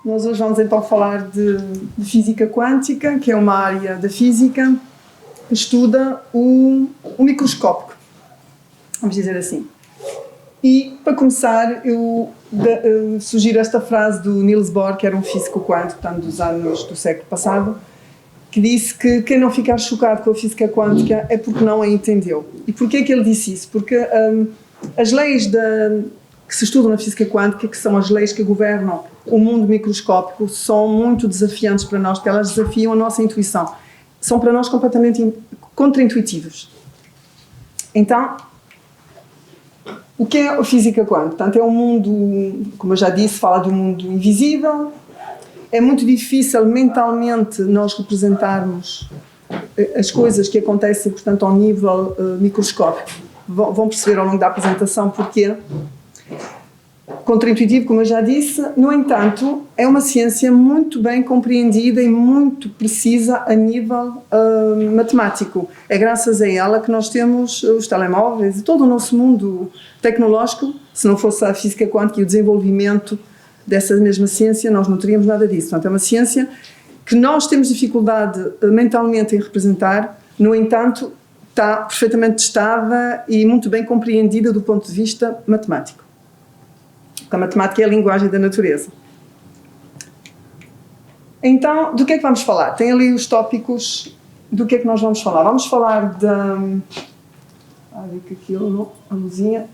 Nós hoje vamos então falar de física quântica, que é uma área da física que estuda o microscópio, vamos dizer assim. E, para começar, eu sugiro esta frase do Niels Bohr, que era um físico quântico, portanto, dos anos do século passado, que disse que quem não ficar chocado com a física quântica é porque não a entendeu. E porquê que ele disse isso? Porque as leis que se estudam na física quântica, que são as leis que governam o mundo microscópico, são muito desafiantes para nós, porque elas desafiam a nossa intuição. São para nós completamente contraintuitivas. Então, o que é a física quântica? Portanto, é um mundo, como eu já disse, fala do mundo invisível. É muito difícil mentalmente nós representarmos as coisas que acontecem, portanto, ao nível microscópico. Vão perceber ao longo da apresentação porquê. Contraintuitivo, como eu já disse. No entanto, é uma ciência muito bem compreendida e muito precisa a nível matemático. É graças a ela que nós temos os telemóveis e todo o nosso mundo tecnológico. Se não fosse a física quântica e o desenvolvimento dessa mesma ciência, nós não teríamos nada disso. Portanto, é uma ciência que nós temos dificuldade mentalmente em representar, no entanto, está perfeitamente testada e muito bem compreendida do ponto de vista matemático. A matemática é a linguagem da natureza. Então, do que é que vamos falar? Tem ali os tópicos do que é que nós vamos falar. Vamos falar da... a luzinha...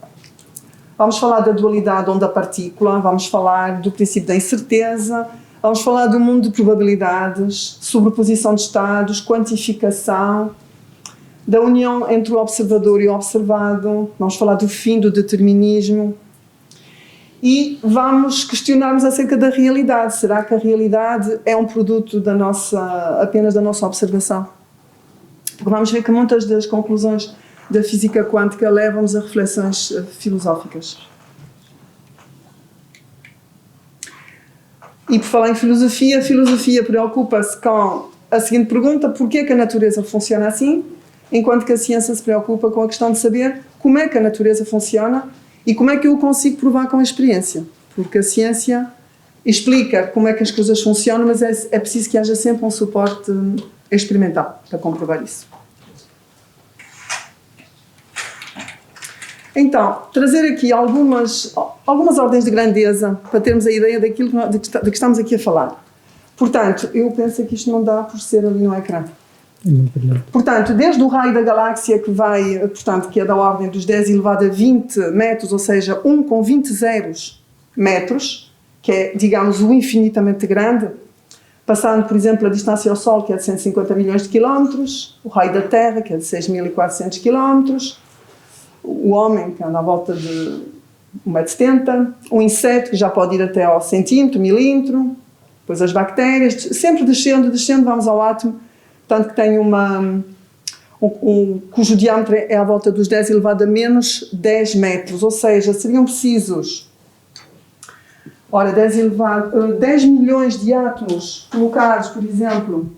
Vamos falar da dualidade onda-partícula, vamos falar do princípio da incerteza, vamos falar do mundo de probabilidades, sobreposição de estados, quantificação, da união entre o observador e o observado, vamos falar do fim do determinismo e vamos questionar-nos acerca da realidade. Será que a realidade é um produto apenas da nossa observação? Porque vamos ver que muitas das conclusões da física quântica levam-nos a reflexões filosóficas. E por falar em filosofia, a filosofia preocupa-se com a seguinte pergunta: porquê é que a natureza funciona assim? Enquanto que a ciência se preocupa com a questão de saber como é que a natureza funciona e como é que eu consigo provar com a experiência. Porque a ciência explica como é que as coisas funcionam, mas é preciso que haja sempre um suporte experimental para comprovar isso. Então, trazer aqui algumas ordens de grandeza para termos a ideia daquilo de que estamos aqui a falar. Portanto, eu penso que isto não dá por ser ali no ecrã. Portanto, desde o raio da galáxia que é da ordem dos 10 elevado a 20 metros, ou seja, 1 com 20 zeros metros, que é, digamos, o infinitamente grande, passando, por exemplo, a distância ao Sol, que é de 150 milhões de quilómetros, o raio da Terra, que é de 6.400 quilómetros, o homem, que anda à volta de 1,70 m, um inseto, que já pode ir até ao centímetro, milímetro, depois as bactérias, sempre descendo, vamos ao átomo, tanto que tem cujo diâmetro é à volta dos 10 elevado a menos 10 metros, ou seja, seriam precisos 10 milhões de átomos colocados, por exemplo,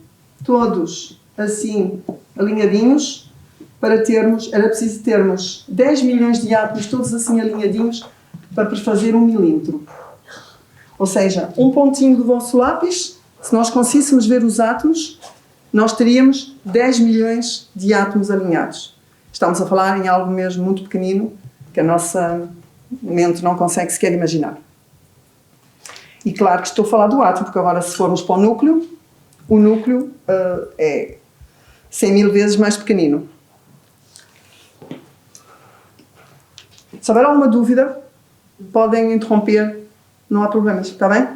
todos assim alinhadinhos, era preciso termos 10 milhões de átomos todos assim alinhadinhos para fazer 1 milímetro. Ou seja, um pontinho do vosso lápis, se nós conseguíssemos ver os átomos, nós teríamos 10 milhões de átomos alinhados. Estamos a falar em algo mesmo muito pequenino, que a nossa mente não consegue sequer imaginar. E claro que estou a falar do átomo, porque agora se formos para o núcleo é 100 mil vezes mais pequenino. Se houver alguma dúvida, podem interromper, não há problemas, está bem?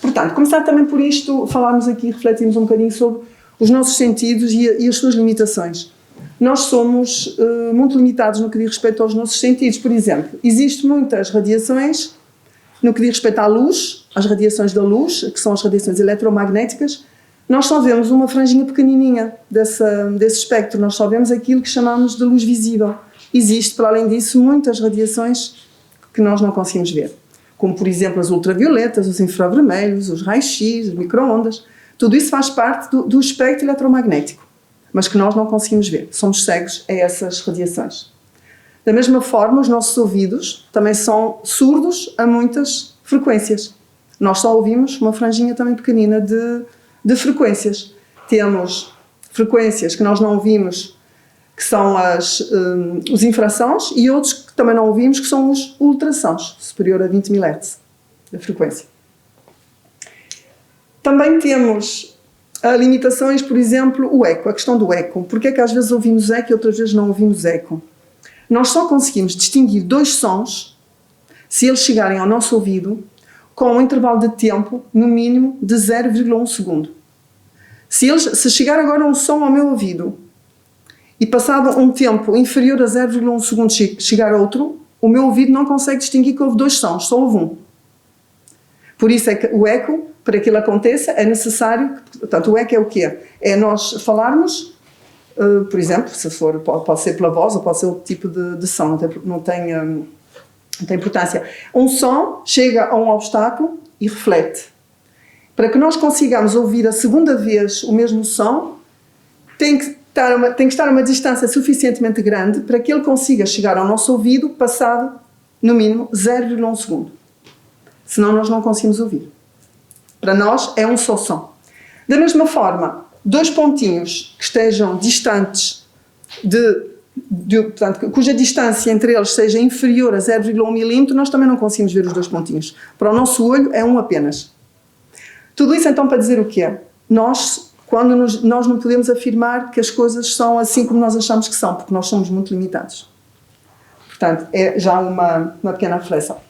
Portanto, começar também por isto, falarmos aqui, refletirmos um bocadinho sobre os nossos sentidos e as suas limitações. Nós somos muito limitados no que diz respeito aos nossos sentidos. Por exemplo, existem muitas radiações no que diz respeito à luz, às radiações da luz, que são as radiações eletromagnéticas. Nós só vemos uma franjinha pequenininha desse espectro, nós só vemos aquilo que chamamos de luz visível. Existe, para além disso, muitas radiações que nós não conseguimos ver, como, por exemplo, as ultravioletas, os infravermelhos, os raios-x, as micro-ondas. Tudo isso faz parte do espectro eletromagnético, mas que nós não conseguimos ver. Somos cegos a essas radiações. Da mesma forma, os nossos ouvidos também são surdos a muitas frequências. Nós só ouvimos uma franjinha também pequenina de frequências. Temos frequências que nós não ouvimos, que são os infrassons, e outros que também não ouvimos, que são os ultrassons, superior a 20 mHz da frequência. Também temos limitações, por exemplo, o eco, a questão do eco. Porquê é que às vezes ouvimos eco e outras vezes não ouvimos eco? Nós só conseguimos distinguir dois sons se eles chegarem ao nosso ouvido com um intervalo de tempo, no mínimo, de 0,1 segundo. Se chegar agora um som ao meu ouvido e passado um tempo inferior a 0,1 segundo chegar outro, o meu ouvido não consegue distinguir que houve dois sons, só houve um. Por isso é que o eco, para que ele aconteça, é necessário... Portanto, o eco é o quê? É nós falarmos, por exemplo, se for, pode ser pela voz ou pode ser outro tipo de som, não tem importância. Um som chega a um obstáculo e reflete. Para que nós consigamos ouvir a segunda vez o mesmo som, tem que estar a uma distância suficientemente grande para que ele consiga chegar ao nosso ouvido passado, no mínimo, 0,1 segundo. Senão nós não conseguimos ouvir. Para nós é um só som. Da mesma forma, dois pontinhos que estejam distantes portanto, cuja distância entre eles seja inferior a 0,1 milímetro, nós também não conseguimos ver os dois pontinhos. Para o nosso olho é um apenas. Tudo isso então para dizer o quê? Nós não podemos afirmar que as coisas são assim como nós achamos que são, porque nós somos muito limitados. Portanto, é já uma pequena reflexão.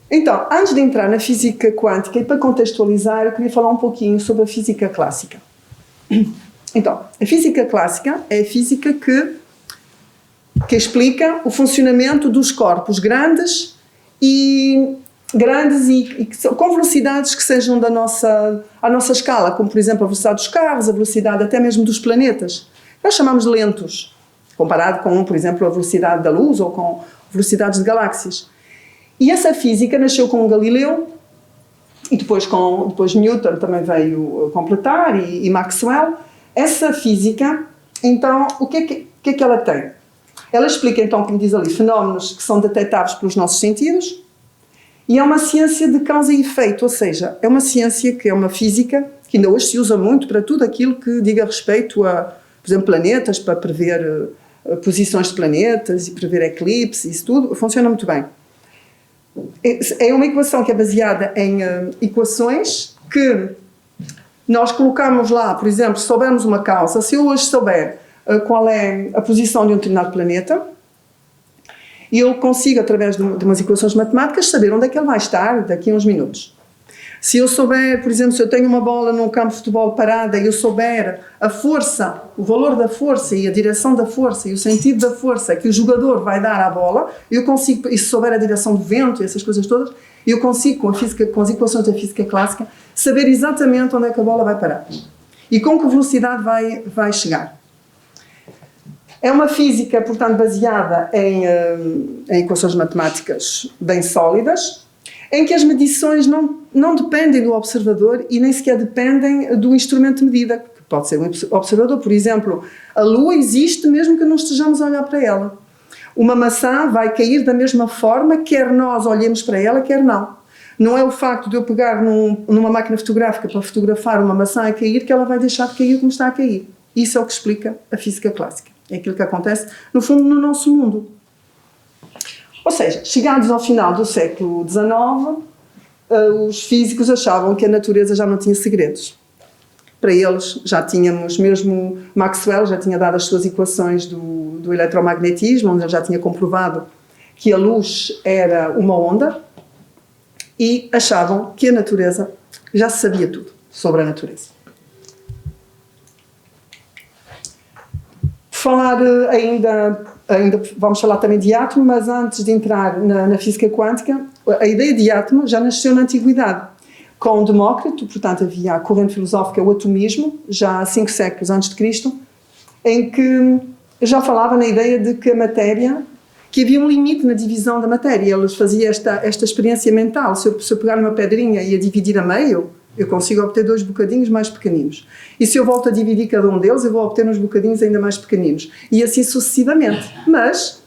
Então, antes de entrar na física quântica e para contextualizar, eu queria falar um pouquinho sobre a física clássica. Então, a física clássica é a física que explica o funcionamento dos corpos grandes e com velocidades que sejam à nossa escala, como por exemplo a velocidade dos carros, a velocidade até mesmo dos planetas. Nós chamamos de lentos, comparado com, por exemplo, a velocidade da luz ou com velocidades de galáxias. E essa física nasceu com Galileu e depois Newton também veio completar e Maxwell. Essa física, então, o que é que ela tem? Ela explica, então, como diz ali, fenómenos que são detectáveis pelos nossos sentidos. E é uma ciência de causa e efeito, ou seja, é uma ciência que é uma física que ainda hoje se usa muito para tudo aquilo que diga respeito a, por exemplo, planetas, para prever posições de planetas e prever eclipses, isso tudo, funciona muito bem. É uma equação que é baseada em equações que nós colocamos lá, por exemplo, se soubermos uma causa, se eu hoje souber qual é a posição de um determinado planeta, e eu consigo, através de umas equações matemáticas, saber onde é que ele vai estar daqui a uns minutos. Se eu souber, por exemplo, se eu tenho uma bola num campo de futebol parada e eu souber a força, o valor da força e a direção da força e o sentido da força que o jogador vai dar à bola, eu consigo, e se souber a direção do vento e essas coisas todas, eu consigo, com as equações da física clássica, saber exatamente onde é que a bola vai parar e com que velocidade vai chegar. É uma física, portanto, baseada em equações matemáticas bem sólidas, em que as medições não dependem do observador e nem sequer dependem do instrumento de medida, que pode ser um observador. Por exemplo, a Lua existe mesmo que não estejamos a olhar para ela. Uma maçã vai cair da mesma forma, quer nós olhemos para ela, quer não. Não é o facto de eu pegar numa máquina fotográfica para fotografar uma maçã a cair que ela vai deixar de cair como está a cair. Isso é o que explica a física clássica. É aquilo que acontece, no fundo, no nosso mundo. Ou seja, chegados ao final do século XIX, os físicos achavam que a natureza já não tinha segredos. Para eles, já tínhamos, mesmo Maxwell já tinha dado as suas equações do eletromagnetismo, onde ele já tinha comprovado que a luz era uma onda, e achavam que a natureza já sabia tudo sobre a natureza. Falar ainda vamos falar também de átomo, mas antes de entrar na física quântica, a ideia de átomo já nasceu na Antiguidade. Com Demócrito, portanto, havia a corrente filosófica, o atomismo, já há 5 séculos antes de Cristo, em que já falava na ideia de que a matéria, que havia um limite na divisão da matéria. Eles faziam esta experiência mental. Se eu pegar uma pedrinha e a dividir a meio, eu consigo obter 2 bocadinhos mais pequeninos. E se eu volto a dividir cada um deles, eu vou obter uns bocadinhos ainda mais pequeninos. E assim sucessivamente. Mas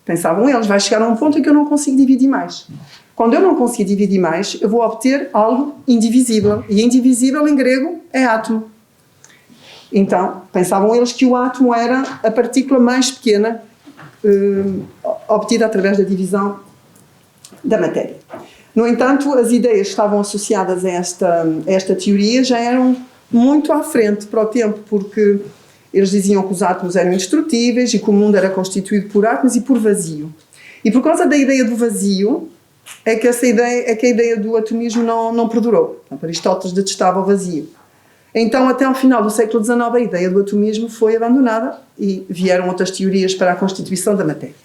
Pensavam eles, vai chegar a um ponto em que eu não consigo dividir mais. Quando eu não conseguir dividir mais, eu vou obter algo indivisível. E indivisível em grego é átomo. Então, pensavam eles que o átomo era a partícula mais pequena obtida através da divisão da matéria. No entanto, as ideias que estavam associadas a esta teoria já eram muito à frente para o tempo, porque eles diziam que os átomos eram indestrutíveis e que o mundo era constituído por átomos e por vazio. E por causa da ideia do vazio, é que a ideia do atomismo não perdurou. Portanto, Aristóteles detestava o vazio. Então, até ao final do século XIX, a ideia do atomismo foi abandonada e vieram outras teorias para a constituição da matéria.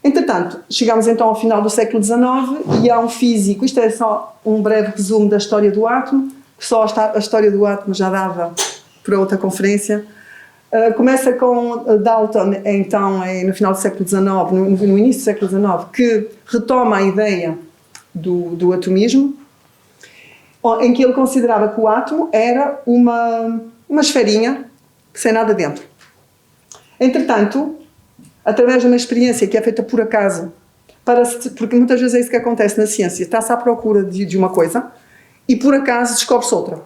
Entretanto, chegamos então ao final do século XIX e há um físico, isto é só um breve resumo da história do átomo, que só a história do átomo já dava para outra conferência. Começa com Dalton, então, no final do século XIX, no início do século XIX, que retoma a ideia do atomismo, em que ele considerava que o átomo era uma esferinha sem nada dentro. Entretanto, através de uma experiência que é feita por acaso, porque muitas vezes é isso que acontece na ciência, está-se à procura de uma coisa e por acaso descobre-se outra.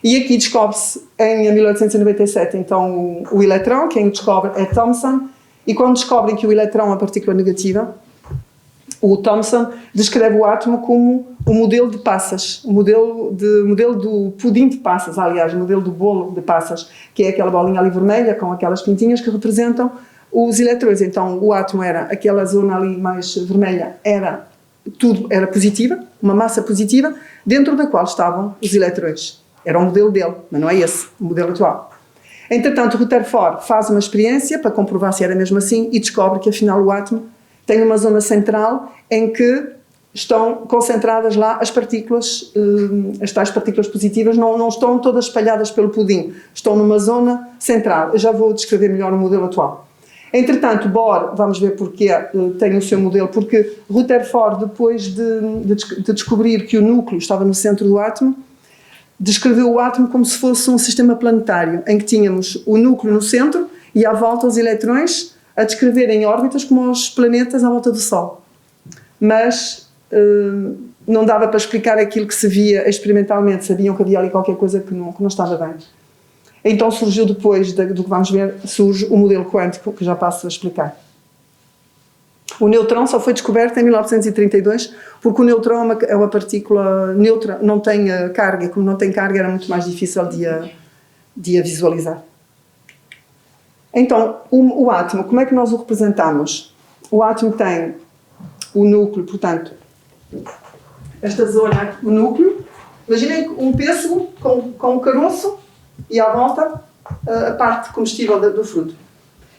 E aqui descobre-se, em 1897, então, o eletrão. Quem descobre é Thomson, e quando descobrem que o eletrão é uma partícula negativa, o Thomson descreve o átomo como o modelo de passas, o modelo do pudim de passas, aliás, o modelo do bolo de passas, que é aquela bolinha ali vermelha com aquelas pintinhas que representam os eletrões. Então, o átomo era, aquela zona ali mais vermelha, tudo era positiva, uma massa positiva, dentro da qual estavam os eletrões. Era o modelo dele, mas não é esse, o modelo atual. Entretanto, Rutherford faz uma experiência para comprovar se era mesmo assim e descobre que, afinal, o átomo tem uma zona central em que estão concentradas lá as partículas, as tais partículas positivas, não estão todas espalhadas pelo pudim, estão numa zona central. Eu já vou descrever melhor o modelo atual. Entretanto, Bohr, vamos ver porque tem o seu modelo, porque Rutherford, depois de descobrir que o núcleo estava no centro do átomo, descreveu o átomo como se fosse um sistema planetário, em que tínhamos o núcleo no centro e à volta os eletrões a descreverem órbitas como os planetas à volta do Sol. Mas não dava para explicar aquilo que se via experimentalmente, sabiam que havia ali qualquer coisa que não estava bem. Então surgiu depois do que vamos ver, surge o modelo quântico, que já passo a explicar. O neutrão só foi descoberto em 1932, porque o neutrão é uma partícula neutra, não tem carga, e como não tem carga era muito mais difícil de a visualizar. Então, o átomo, como é que nós o representamos? O átomo tem o núcleo, portanto, esta zona, o núcleo. Imaginem um pêssego com um caroço e à volta a parte comestível do fruto.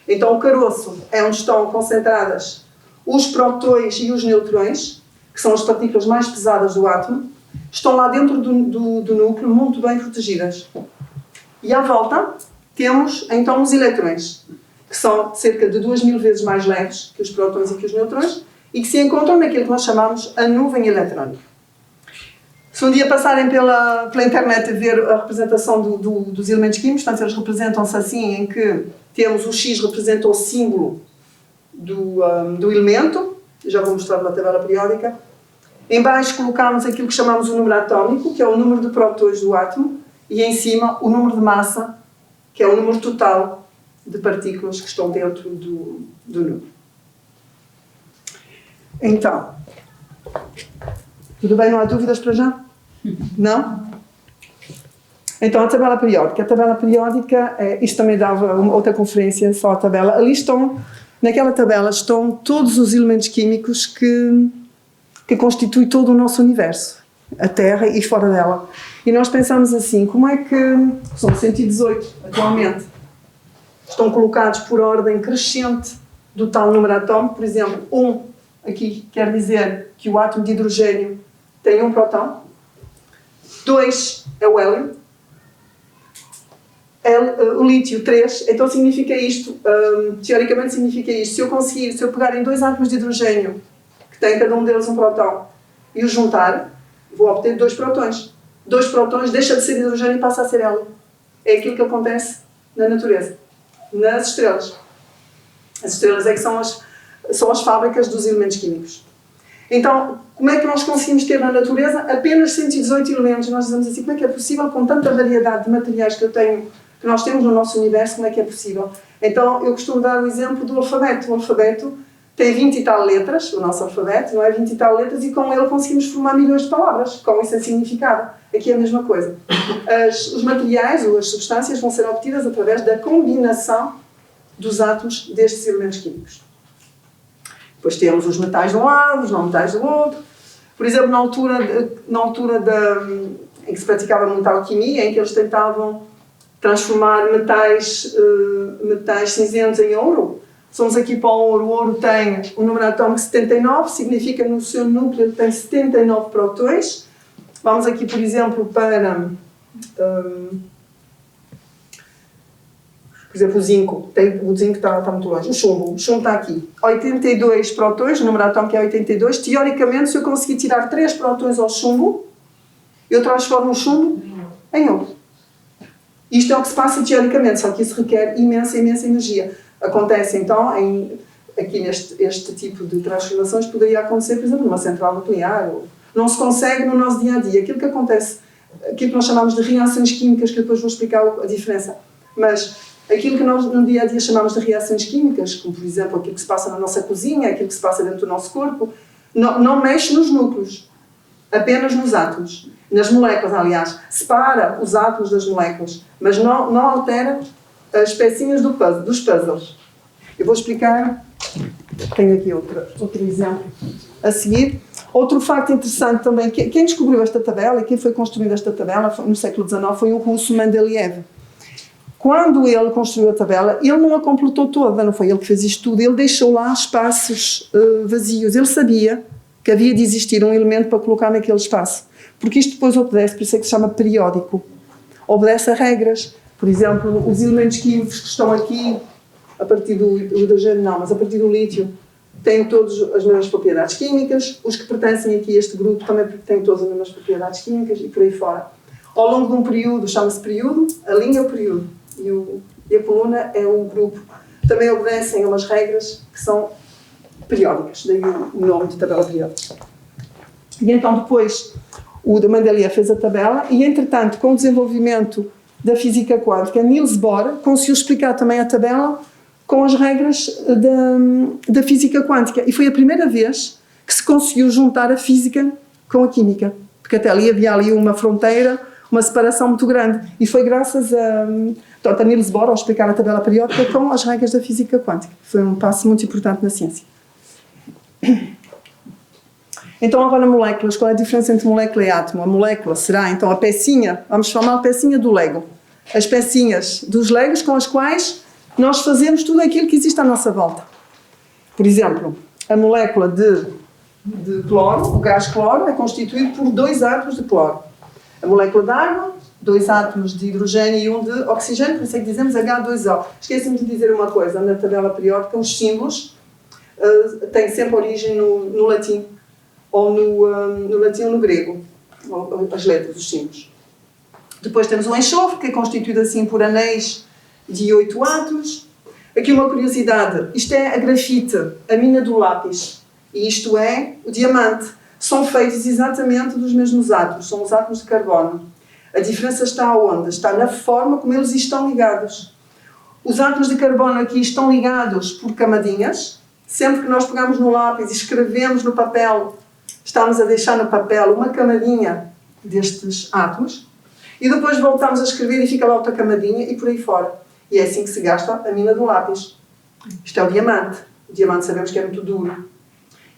Então, o caroço é onde estão concentradas os prótons e os neutrões, que são as partículas mais pesadas do átomo, estão lá dentro do núcleo, muito bem protegidas. E à volta temos, então, os eletrões, que são cerca de 2000 vezes mais leves que os prótons e que os neutrões, e que se encontram naquilo que nós chamamos a nuvem eletrónica. Se um dia passarem pela internet a ver a representação dos elementos químicos, portanto, eles representam-se assim, em que temos o X representa o símbolo do elemento, já vou mostrar na tabela periódica. Em baixo colocamos aquilo que chamamos o número atómico, que é o número de prótons do átomo, e em cima o número de massa, que é o número total de partículas que estão dentro do núcleo. Então, tudo bem? Não há dúvidas para já? Não? Então, a tabela periódica. A tabela periódica, isto também dava outra conferência, só a tabela. Ali naquela tabela estão todos os elementos químicos que constituem todo o nosso universo, a Terra e fora dela. E nós pensamos assim, como é que são 118 atualmente, estão colocados por ordem crescente do tal número atómico. Por exemplo, aqui quer dizer que o átomo de hidrogênio tem um próton, 2 é o hélio, o lítio 3, então significa isto, teoricamente significa isto, se eu pegar em 2 átomos de hidrogênio, que têm cada um deles um próton, e os juntar, vou obter 2 prótons. 2 prótons deixa de ser hidrogênio e passa a ser hélio. É aquilo que acontece na natureza, nas estrelas. As estrelas é que são as fábricas dos elementos químicos. Então, como é que nós conseguimos ter na natureza apenas 118 elementos? Nós dizemos assim, como é que é possível, com tanta variedade de materiais que nós temos no nosso universo, como é que é possível? Então, eu costumo dar o exemplo do alfabeto. O alfabeto tem 20 e tal letras, o nosso alfabeto, não é? 20 e tal letras, e com ele conseguimos formar milhões de palavras, com isso é significado. Aqui é a mesma coisa. Os materiais ou as substâncias vão ser obtidas através da combinação dos átomos destes elementos químicos. Depois temos os metais de um lado, os não metais do outro. Por exemplo, na altura em que se praticava muita alquimia, em que eles tentavam transformar metais cinzentos em ouro, somos aqui para o ouro. O ouro tem o número atómico 79, significa que no seu núcleo tem 79 prótons. Vamos aqui, por exemplo, para... por exemplo, o zinco. O zinco está muito longe. O chumbo está aqui. 82 prótons, o número atómico é 82. Teoricamente, se eu conseguir tirar 3 prótons ao chumbo, eu transformo o chumbo em ouro. Isto é o que se passa teoricamente, só que isso requer imensa energia. Acontece, então, aqui este tipo de transformações poderia acontecer, por exemplo, numa central nuclear. Não se consegue no nosso dia-a-dia. Aquilo que acontece, aquilo que nós chamamos de reações químicas, que depois vou explicar a diferença, mas aquilo que nós no dia-a-dia chamamos de reações químicas, como, por exemplo, aquilo que se passa na nossa cozinha, aquilo que se passa dentro do nosso corpo, não mexe nos núcleos, apenas nos átomos. Nas moléculas, aliás, separa os átomos das moléculas, mas não altera as pecinhas dos puzzles. Eu vou explicar, tenho aqui outro exemplo a seguir. Outro facto interessante também, quem descobriu esta tabela e quem foi construindo esta tabela no século XIX foi o russo Mendeleev. Quando ele construiu a tabela, ele não a completou toda, não foi ele que fez isto tudo, ele deixou lá espaços vazios. Ele sabia que havia de existir um elemento para colocar naquele espaço, porque isto depois obedece, por isso é que se chama periódico, obedece a regras. Por exemplo, os elementos químicos que estão aqui, a partir do hidrogênio não, mas a partir do lítio, têm todas as mesmas propriedades químicas, os que pertencem aqui a este grupo também têm todas as mesmas propriedades químicas e por aí fora. Ao longo de um período, chama-se período, a linha é o período e a coluna é o grupo. Também obedecem a umas regras que são periódicas, daí o nome de tabela periódica. E então depois o de Mendeleev fez a tabela e, entretanto, com o desenvolvimento da física quântica, Niels Bohr conseguiu explicar também a tabela com as regras da física quântica. E foi a primeira vez que se conseguiu juntar a física com a química, porque até ali havia uma fronteira, uma separação muito grande. E foi graças a Niels Bohr ao explicar a tabela periódica com as regras da física quântica. Foi um passo muito importante na ciência. Então, agora moléculas. Qual é a diferença entre molécula e átomo? A molécula será, então, a pecinha, vamos chamar a pecinha do Lego. As pecinhas dos Legos com as quais nós fazemos tudo aquilo que existe à nossa volta. Por exemplo, a molécula de cloro, o gás cloro, é constituído por 2 átomos de cloro. A molécula de água, 2 átomos de hidrogênio e 1 de oxigênio, por isso é que dizemos H2O. Esqueci-me de dizer uma coisa, na tabela periódica, os símbolos têm sempre origem no latim, ou no latim ou no grego, as letras, os símbolos. Depois temos o enxofre, que é constituído assim por anéis de 8 átomos. Aqui uma curiosidade, isto é a grafite, a mina do lápis, e isto é o diamante. São feitos exatamente dos mesmos átomos, são os átomos de carbono. A diferença está onde? Está na forma como eles estão ligados. Os átomos de carbono aqui estão ligados por camadinhas. Sempre que nós pegamos no lápis e escrevemos no papel, estamos a deixar no papel uma camadinha destes átomos, e depois voltamos a escrever e fica lá outra camadinha e por aí fora. E é assim que se gasta a mina do lápis. Isto é o diamante. O diamante sabemos que é muito duro.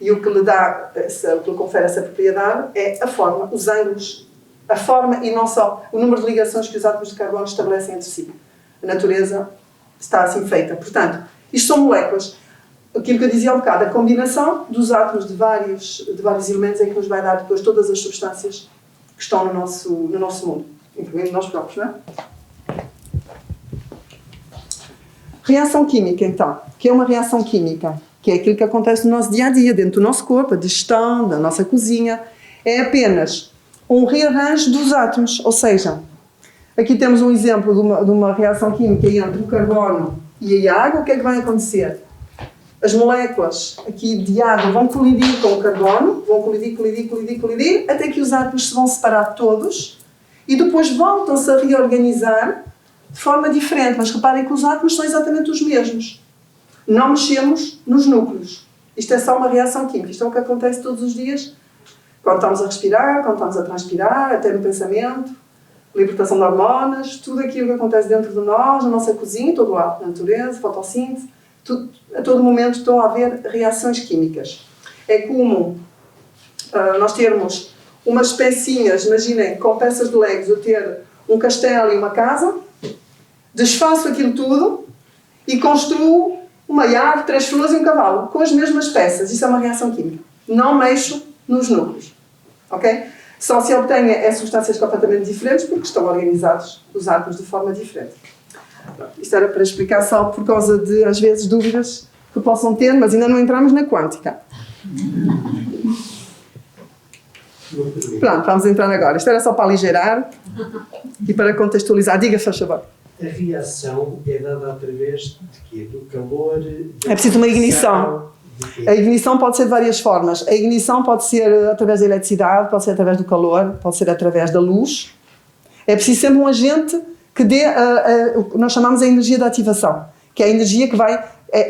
E o que lhe dá, o que lhe confere essa propriedade é a forma, os ângulos, a forma e não só o número de ligações que os átomos de carbono estabelecem entre si. A natureza está assim feita. Portanto, isto são moléculas. Aquilo que eu dizia há um bocado, a combinação dos átomos de vários elementos é que nos vai dar depois todas as substâncias que estão no nosso mundo, incluindo nós próprios, não é? Reação química, então. O que é uma reação química? Que é aquilo que acontece no nosso dia-a-dia, dentro do nosso corpo, a digestão, da nossa cozinha. É apenas um rearranjo dos átomos, ou seja, aqui temos um exemplo de uma reação química entre o carbono e a água. O que é que vai acontecer? as moléculas aqui de água vão colidir com o carbono, vão colidir, até que os átomos se vão separar todos e depois voltam-se a reorganizar de forma diferente. Mas reparem que os átomos são exatamente os mesmos. Não mexemos nos núcleos. Isto é só uma reação química. Isto é o que acontece todos os dias, quando estamos a respirar, quando estamos a transpirar, até no pensamento, libertação de hormonas, tudo aquilo que acontece dentro de nós, na nossa cozinha, todo lado, natureza, fotossíntese, a todo momento estão a haver reações químicas. É comum nós termos umas pecinhas, imaginem, com peças de Legos, eu ter um castelo e uma casa, desfaço aquilo tudo e construo uma árvore, 3 flores e um cavalo, com as mesmas peças. Isso é uma reação química. Não mexo nos núcleos. Ok? Só se obtenha substâncias completamente diferentes porque estão organizados os átomos de forma diferente. Isto era para explicar só por causa de, às vezes, dúvidas que possam ter, mas ainda não entramos na quântica. Pronto, vamos entrar agora. Isto era só para aligeirar e para contextualizar. Diga, faz favor. A reação é dada através de quê? Do calor? É preciso uma ignição. A ignição pode ser de várias formas. A ignição pode ser através da eletricidade, pode ser através do calor, pode ser através da luz. É preciso sempre um agente que dê o que nós chamamos a energia de ativação, que é a energia que vai...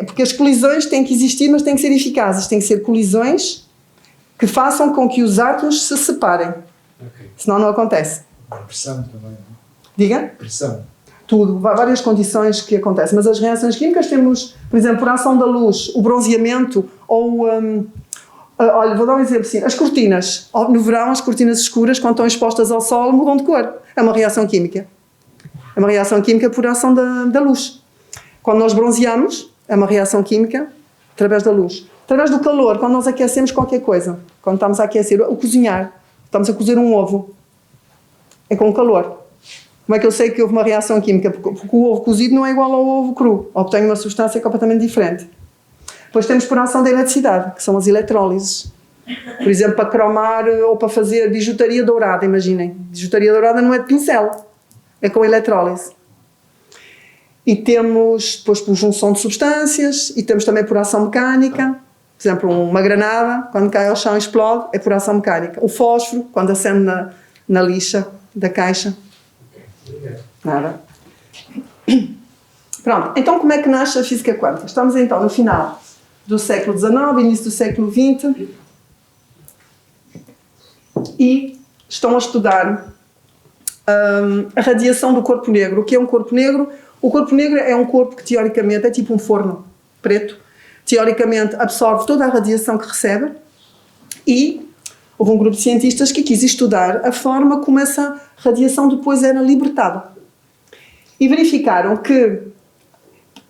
porque as colisões têm que existir, mas têm que ser eficazes. Têm que ser colisões que façam com que os átomos se separem. Okay. Senão não acontece. A pressão também, não? Diga? Pressão. Tudo, várias condições que acontecem. Mas as reações químicas temos, por exemplo, por ação da luz, o bronzeamento ou... olha, vou dar um exemplo assim. As cortinas. No verão, as cortinas escuras, quando estão expostas ao sol, mudam de cor. É uma reação química. É uma reação química por ação da luz. Quando nós bronzeamos, é uma reação química através da luz. Através do calor, quando nós aquecemos qualquer coisa. Quando estamos a aquecer, o cozinhar. Estamos a cozer um ovo. É com calor. Como é que eu sei que houve uma reação química? Porque o ovo cozido não é igual ao ovo cru. Obtém uma substância completamente diferente. Depois temos por ação da eletricidade, que são as eletrólises. Por exemplo, para cromar ou para fazer bijutaria dourada, imaginem. Bijutaria dourada não é de pincel, é com eletrólise. E temos depois por junção de substâncias, e temos também por ação mecânica. Por exemplo, uma granada, quando cai ao chão e explode, é por ação mecânica. O fósforo, quando acende na lixa da caixa. Nada. Pronto, então como é que nasce a física quântica? Estamos então no final do século XIX, início do século XX, e estão a estudar a radiação do corpo negro. O que é um corpo negro? O corpo negro é um corpo que teoricamente é tipo um forno preto, teoricamente absorve toda a radiação que recebe, e houve um grupo de cientistas que quis estudar a forma como essa radiação depois era libertada. E verificaram que,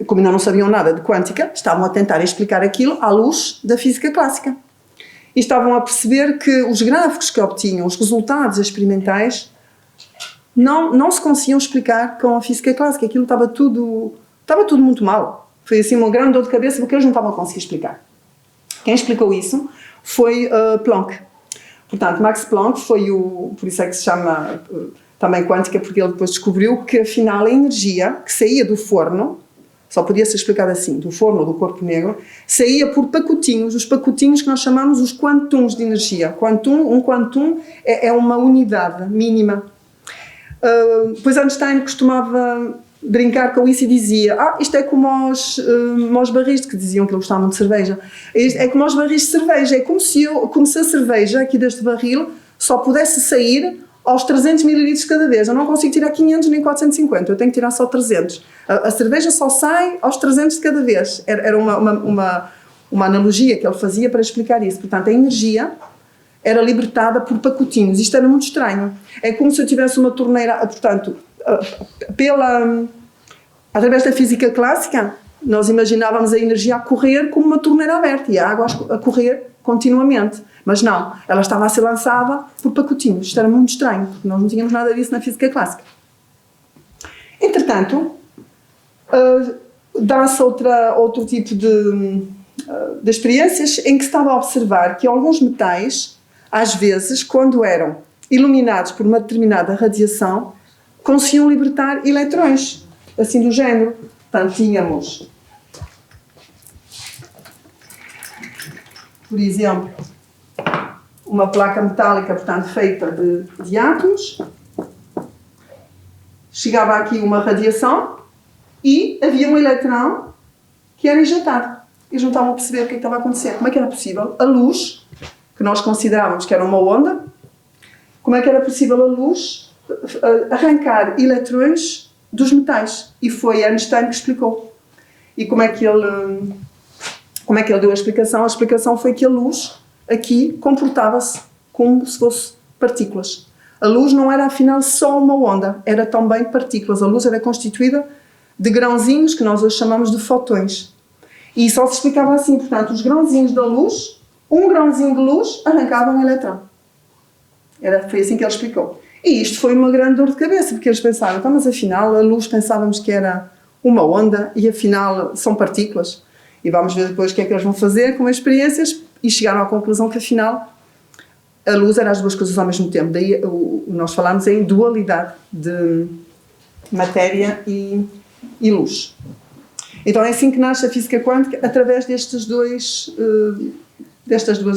como ainda não sabiam nada de quântica, estavam a tentar explicar aquilo à luz da física clássica. E estavam a perceber que os gráficos que obtinham, os resultados experimentais, não se conseguiam explicar com a física clássica. Aquilo estava tudo muito mal. Foi assim uma grande dor de cabeça porque eles não estavam a conseguir explicar. Quem explicou isso foi Planck. Portanto, Max Planck foi por isso é que se chama também quântica, porque ele depois descobriu que afinal a energia que saía do forno, só podia ser explicado assim, do forno ou do corpo negro, saía por pacotinhos, os pacotinhos que nós chamamos os quantums de energia. Um quantum é uma unidade mínima. Depois Einstein costumava brincar com isso e dizia, isto é como os barris, que diziam que ele gostava muito de cerveja. É como os barris de cerveja, é como se a cerveja aqui deste barril só pudesse sair aos 300 ml cada vez. Eu não consigo tirar 500 nem 450, eu tenho que tirar só 300. A cerveja só sai aos 300 de cada vez. Era uma analogia que ele fazia para explicar isso. Portanto, a energia era libertada por pacotinhos. Isto era muito estranho. É como se eu tivesse uma torneira, portanto, através da física clássica, nós imaginávamos a energia a correr como uma torneira aberta e a água a correr continuamente. Mas não, ela estava a ser lançada por pacotinhos. Isto era muito estranho, porque nós não tínhamos nada disso na física clássica. Entretanto, dá-se outro tipo de experiências em que se estava a observar que alguns metais, às vezes, quando eram iluminados por uma determinada radiação, conseguiam libertar eletrões, assim do género. Portanto, tínhamos por exemplo, uma placa metálica, portanto, feita de átomos, chegava aqui uma radiação e havia um eletrão que era injetado. Eles não estavam a perceber o que estava a acontecer. Como é que era possível a luz, que nós considerávamos que era uma onda, como é que era possível a luz arrancar eletrões dos metais? E foi Einstein que explicou. E como é que ele deu a explicação? A explicação foi que a luz aqui comportava-se como se fosse partículas. A luz não era afinal só uma onda, era também partículas. A luz era constituída de grãozinhos que nós hoje chamamos de fotões. E só se explicava assim, portanto, os grãozinhos da luz, um grãozinho de luz arrancava um eletrão. Foi assim que ele explicou. E isto foi uma grande dor de cabeça, porque eles pensaram, então, mas afinal a luz pensávamos que era uma onda e afinal são partículas. E vamos ver depois o que é que eles vão fazer com experiências e chegaram à conclusão que afinal a luz era as duas coisas ao mesmo tempo. Daí nós falamos em dualidade de matéria e luz. Então é assim que nasce a física quântica, através destas duas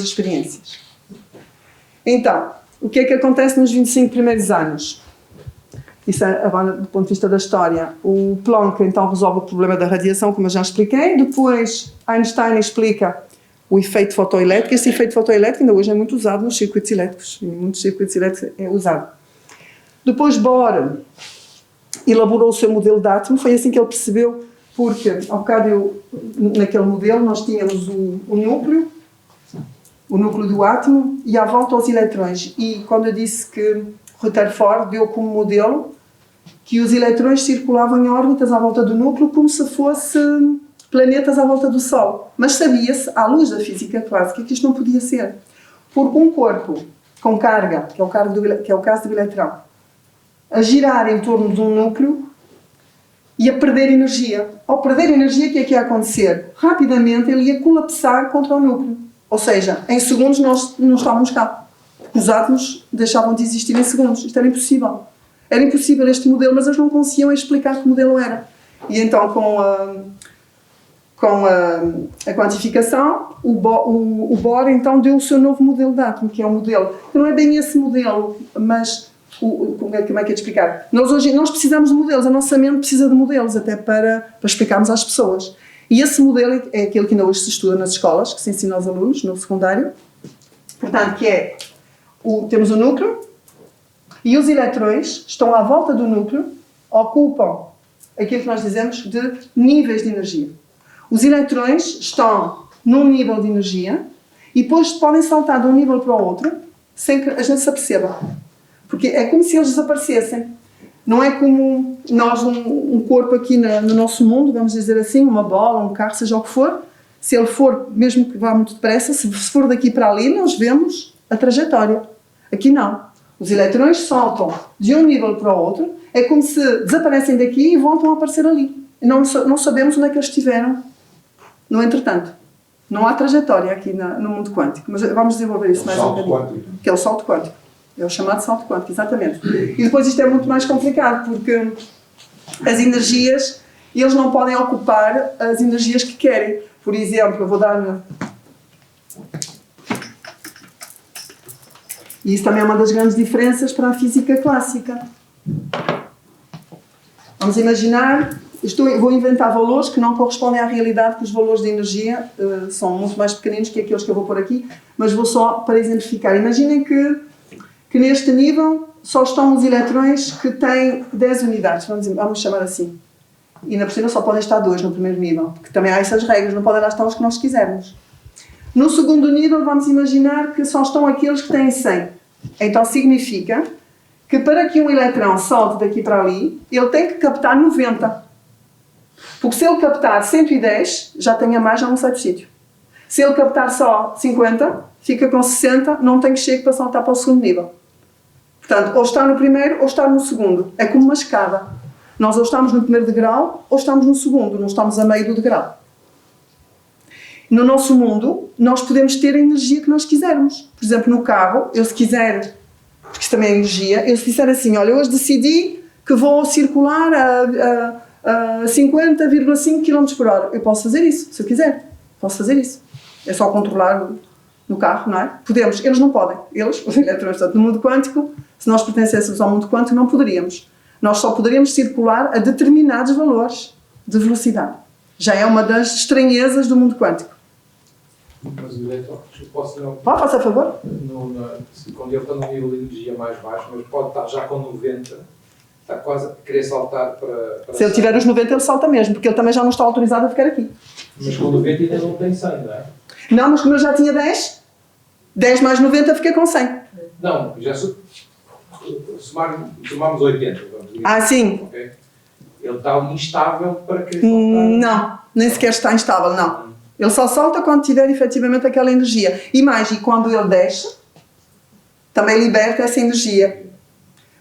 experiências. Então, o que é que acontece nos 25 primeiros anos? Isso é agora do ponto de vista da história. O Planck então resolve o problema da radiação, como eu já expliquei. Depois Einstein explica o efeito fotoelétrico. Esse efeito fotoelétrico ainda hoje é muito usado nos circuitos elétricos. Em muitos circuitos elétricos é usado. Depois Bohr elaborou o seu modelo de átomo. Foi assim que ele percebeu, porque ao bocado naquele modelo nós tínhamos o núcleo do átomo e à volta os eletrões. E quando eu disse que Rutherford deu como modelo que os eletrões circulavam em órbitas à volta do núcleo como se fossem planetas à volta do Sol. Mas sabia-se, à luz da física clássica, que isto não podia ser. Porque um corpo com carga, que é o caso do eletrão, a girar em torno de um núcleo e a perder energia. Ao perder energia, o que é que ia acontecer? Rapidamente ele ia colapsar contra o núcleo. Ou seja, em segundos nós não estávamos cá. Os átomos deixavam de existir em segundos. Isto era impossível. Era impossível este modelo, mas eles não conseguiam explicar que modelo era. E então, com a quantificação, o Bohr então deu o seu novo modelo de átomo, que é um modelo, que não é bem esse modelo, mas como é que é de explicar? Nós precisamos de modelos, a nossa mente precisa de modelos, até para explicarmos às pessoas. E esse modelo é aquele que ainda hoje se estuda nas escolas, que se ensina aos alunos, no secundário. Portanto, que é, temos o núcleo, e os eletrões estão à volta do núcleo, ocupam aquilo que nós dizemos de níveis de energia. Os eletrões estão num nível de energia e depois podem saltar de um nível para o outro sem que a gente se aperceba. Porque é como se eles desaparecessem. Não é como nós, um corpo aqui no nosso mundo, vamos dizer assim, uma bola, um carro, seja o que for, se ele for, mesmo que vá muito depressa, se for daqui para ali, nós vemos a trajetória. Aqui não. Os eletrões saltam de um nível para o outro, é como se desaparecem daqui e voltam a aparecer ali. E não sabemos onde é que eles estiveram. No entretanto, não há trajetória aqui no mundo quântico, mas vamos desenvolver isso mais um bocadinho. Que é o salto quântico. É o chamado salto quântico, exatamente. E depois isto é muito mais complicado, porque as energias, eles não podem ocupar as energias que querem. Por exemplo, eu vou dar... E isso também é uma das grandes diferenças para a física clássica. Vamos imaginar... Vou inventar valores que não correspondem à realidade, que os valores de energia são muito mais pequeninos que aqueles que eu vou pôr aqui, mas vou só para exemplificar. Imaginem que neste nível só estão os eletrões que têm 10 unidades, vamos chamar assim. E na piscina só podem estar 2 no primeiro nível, porque também há essas regras, não podem lá estar os que nós quisermos. No segundo nível vamos imaginar que só estão aqueles que têm 100. Então significa que para que um eletrão salte daqui para ali, ele tem que captar 90. Porque se ele captar 110, já tem a mais, já não sai do sítio. Se ele captar só 50, fica com 60, não tem que chegar para saltar para o segundo nível. Portanto, ou está no primeiro ou está no segundo. É como uma escada. Nós ou estamos no primeiro degrau ou estamos no segundo, não estamos a meio do degrau. No nosso mundo, nós podemos ter a energia que nós quisermos. Por exemplo, no carro, eu se quiser, porque isto também é energia, eu se disser assim, olha, hoje decidi que vou circular a 50,5 km por hora. Eu posso fazer isso, se eu quiser. Posso fazer isso. É só controlar no carro, não é? Podemos, eles não podem. Eles, os eletrões, portanto, no mundo quântico, se nós pertencêssemos ao mundo quântico, não poderíamos. Nós só poderíamos circular a determinados valores de velocidade. Já é uma das estranhezas do mundo quântico. Mas o elétron, posso não. Faça a favor. Quando ele está num nível de energia mais baixo, mas pode estar já com 90, está quase a querer saltar para Se ele tiver os 90, ele salta mesmo, porque ele também já não está autorizado a ficar aqui. Mas com 90 ainda não tem 100, não é? Não, mas como eu já tinha 10, 10 mais 90 fica com 100. Não, já somarmos 80, vamos dizer. Sim. Okay? Ele está instável para querer saltar. Não, nem sequer está instável, não. Ele só salta quando tiver efetivamente aquela energia. E quando ele desce, também liberta essa energia.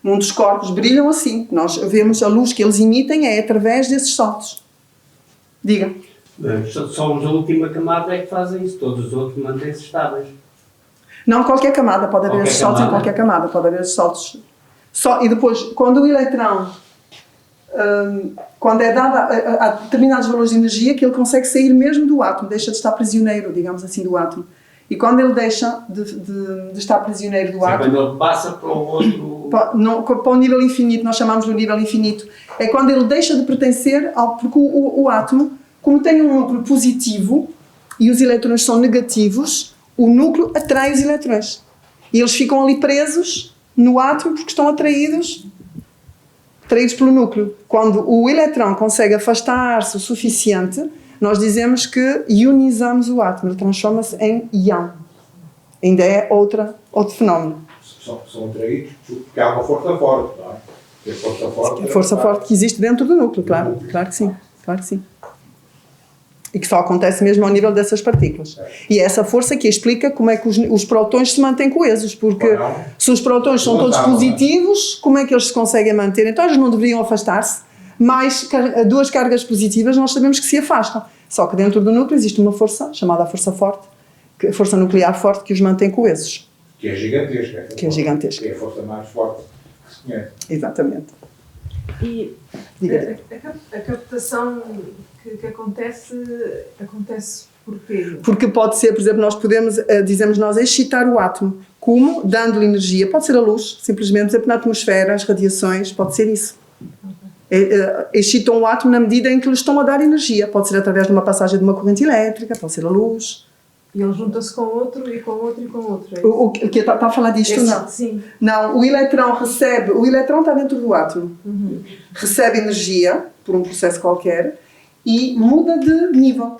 Muitos corpos brilham assim. Nós vemos a luz que eles emitem é através desses saltos. Diga. Só os da última camada é que fazem isso. Todos os outros mantêm-se estáveis. Não, qualquer camada. Pode haver esses saltos em qualquer camada. Pode haver esses saltos. E depois, quando o eletrão... quando é dado a determinados valores de energia, que ele consegue sair mesmo do átomo, deixa de estar prisioneiro, digamos assim, do átomo. E quando ele deixa de estar prisioneiro do átomo... Quando ele passa para o outro... Para o nível infinito, nós chamamos de nível infinito, é quando ele deixa de pertencer ao... Porque o átomo, como tem um núcleo positivo e os eletrões são negativos, o núcleo atrai os eletrões. E eles ficam ali presos no átomo porque estão atraídos pelo núcleo. Quando o eletrão consegue afastar-se o suficiente, nós dizemos que ionizamos o átomo, ele transforma-se em íon. Ainda é outro fenómeno. São atraídos porque há uma força forte, não é? A força forte que existe dentro do núcleo, claro que sim, claro que sim. E que só acontece mesmo ao nível dessas partículas. E é essa força que explica como é que os prótons se mantêm coesos, porque se os prótons são todos positivos, como é que eles se conseguem manter? Então eles não deveriam afastar-se, mas duas cargas positivas nós sabemos que se afastam. Só que dentro do núcleo existe uma força, chamada força forte, a força nuclear forte, que os mantém coesos. Que é gigantesca. Que é gigantesca. Que é a força mais forte que se conhece. Exatamente. E a captação que acontece porquê? Porque pode ser, por exemplo, nós podemos, dizemos nós, excitar o átomo. Como? Dando-lhe energia. Pode ser a luz, simplesmente, por exemplo, na atmosfera, as radiações, pode ser isso. Excitam o átomo na medida em que lhe estão a dar energia. Pode ser através de uma passagem de uma corrente elétrica, pode ser a luz. E ele junta-se com outro e com outro e com outro. É o que está a falar disto? Não. Sim. Não, o eletrão está dentro do átomo. Recebe energia, por um processo qualquer, e muda de nível.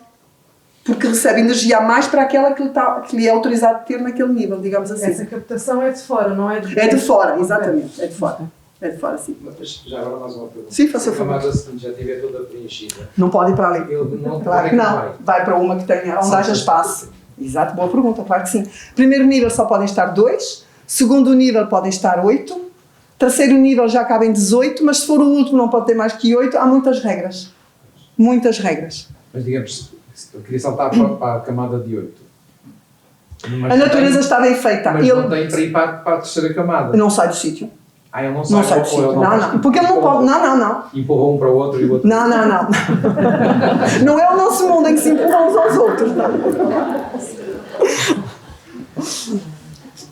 Porque recebe energia a mais para aquela que lhe é autorizado a ter naquele nível, digamos assim. Essa captação é de fora, não é de dentro? É de fora, exatamente. É de fora. É de fora, sim. Mas já agora mais uma pergunta. Sim, faça favor. Se a camada seguinte já estiver toda preenchida, não pode ir para ali. ele não Claro que não. Vai para uma que tenha, onde haja espaço. Exato, boa pergunta, claro que sim. Primeiro nível só podem estar 2, segundo nível podem estar 8, terceiro nível já cabem 18, mas se for o último não pode ter mais que 8, há muitas regras. Muitas regras. Mas digamos, eu queria saltar para a camada de 8. A natureza está bem feita. Mas não tem para ir para a terceira camada. Não sai do sítio. Ele não Não sai do sítio. Não. Porque ele não pode. Não. Empurra um para o outro e o outro. Não. Não é o nosso mundo em que se empurram uns aos outros, não.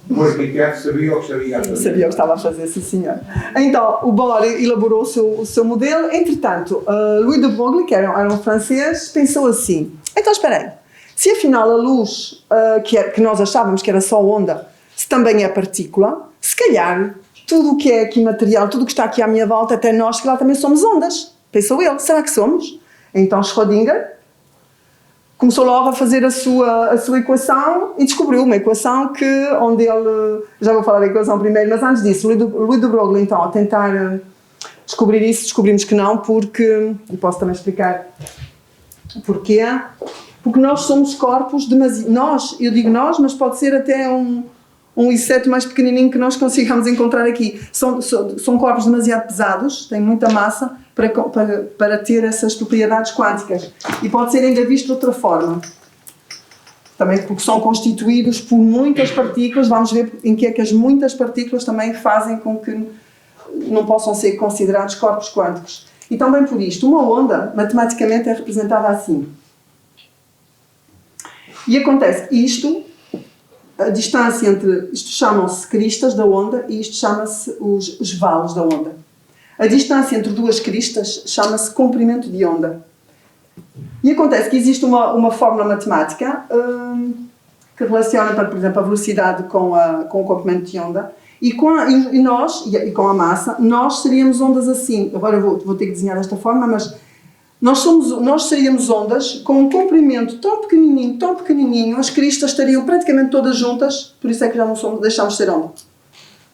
O arquiteto sabia o que sabia a fazer. Sabia o que estava a fazer, sim senhor. Então, o Bohr elaborou o seu modelo. Entretanto, Louis de Broglie, que era um francês, pensou assim: então espera aí, se afinal a luz, que nós achávamos que era só onda, se também é partícula, se calhar tudo o que é aqui material, tudo o que está aqui à minha volta, até nós, que lá também somos ondas. Pensou ele, será que somos? Então Schrödinger começou logo a fazer a sua equação e descobriu uma equação onde ele... Já vou falar da equação primeiro, mas antes disso, Louis de Broglie, então, a tentar descobrir isso, descobrimos que não, porque... E posso também explicar porquê. Porque nós somos corpos demasiado... Nós, eu digo nós, mas pode ser até um inseto mais pequenininho que nós consigamos encontrar aqui. São corpos demasiado pesados, têm muita massa para ter essas propriedades quânticas. E pode ser ainda visto de outra forma. Também porque são constituídos por muitas partículas. Vamos ver em que é que as muitas partículas também fazem com que não possam ser considerados corpos quânticos. E também por isto, uma onda, matematicamente, é representada assim. E acontece isto... a distância entre, isto chamam-se cristas da onda e isto chama-se os vales da onda. A distância entre duas cristas chama-se comprimento de onda. E acontece que existe uma fórmula matemática que relaciona, por exemplo, a velocidade com o comprimento de onda e com a massa, nós seríamos ondas assim. Agora eu vou ter que desenhar desta forma, mas nós seríamos ondas com um comprimento tão pequenininho, as cristas estariam praticamente todas juntas, por isso é que já não deixamos de ser onda.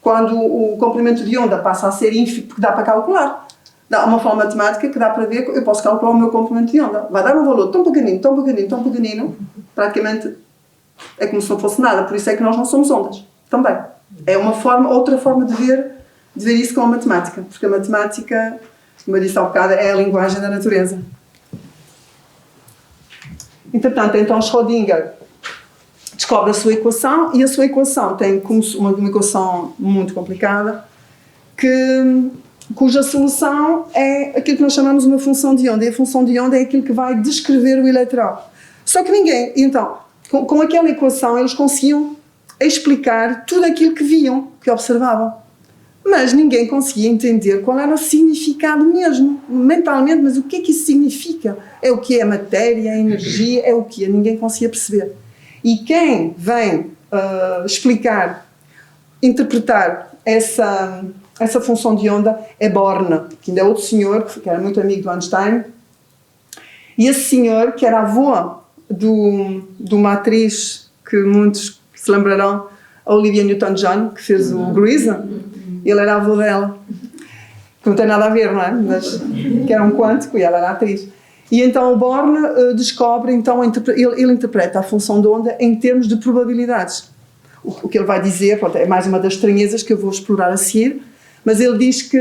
Quando o comprimento de onda passa a ser ínfimo, porque dá para calcular. Dá uma forma matemática que dá para ver, eu posso calcular o meu comprimento de onda. Vai dar um valor tão pequenino, praticamente é como se não fosse nada, por isso é que nós não somos ondas, também. É outra forma de ver isso com a matemática, porque a matemática, como eu disse há bocado, é a linguagem da natureza. Entretanto, então Schrödinger descobre a sua equação, e a sua equação tem como uma equação muito complicada, cuja solução é aquilo que nós chamamos de uma função de onda, e a função de onda é aquilo que vai descrever o eletrão. Só que então, com aquela equação eles conseguiam explicar tudo aquilo que viam, que observavam. Mas ninguém conseguia entender qual era o significado mesmo, mentalmente, mas o que é que isso significa? É o que é a matéria, a energia, é o que é? Ninguém conseguia perceber. E quem vem interpretar essa função de onda é Born, que ainda é outro senhor, que era muito amigo do Einstein. E esse senhor, que era avô de uma atriz que muitos se lembrarão, a Olivia Newton-John, que fez o Grease, ele era avô dela. Que não tem nada a ver, não é? Mas que era um quântico e ela era atriz. E então o Born descobre, então, ele interpreta a função de onda em termos de probabilidades. O que ele vai dizer, pronto, é mais uma das estranhezas que eu vou explorar a seguir, mas ele diz que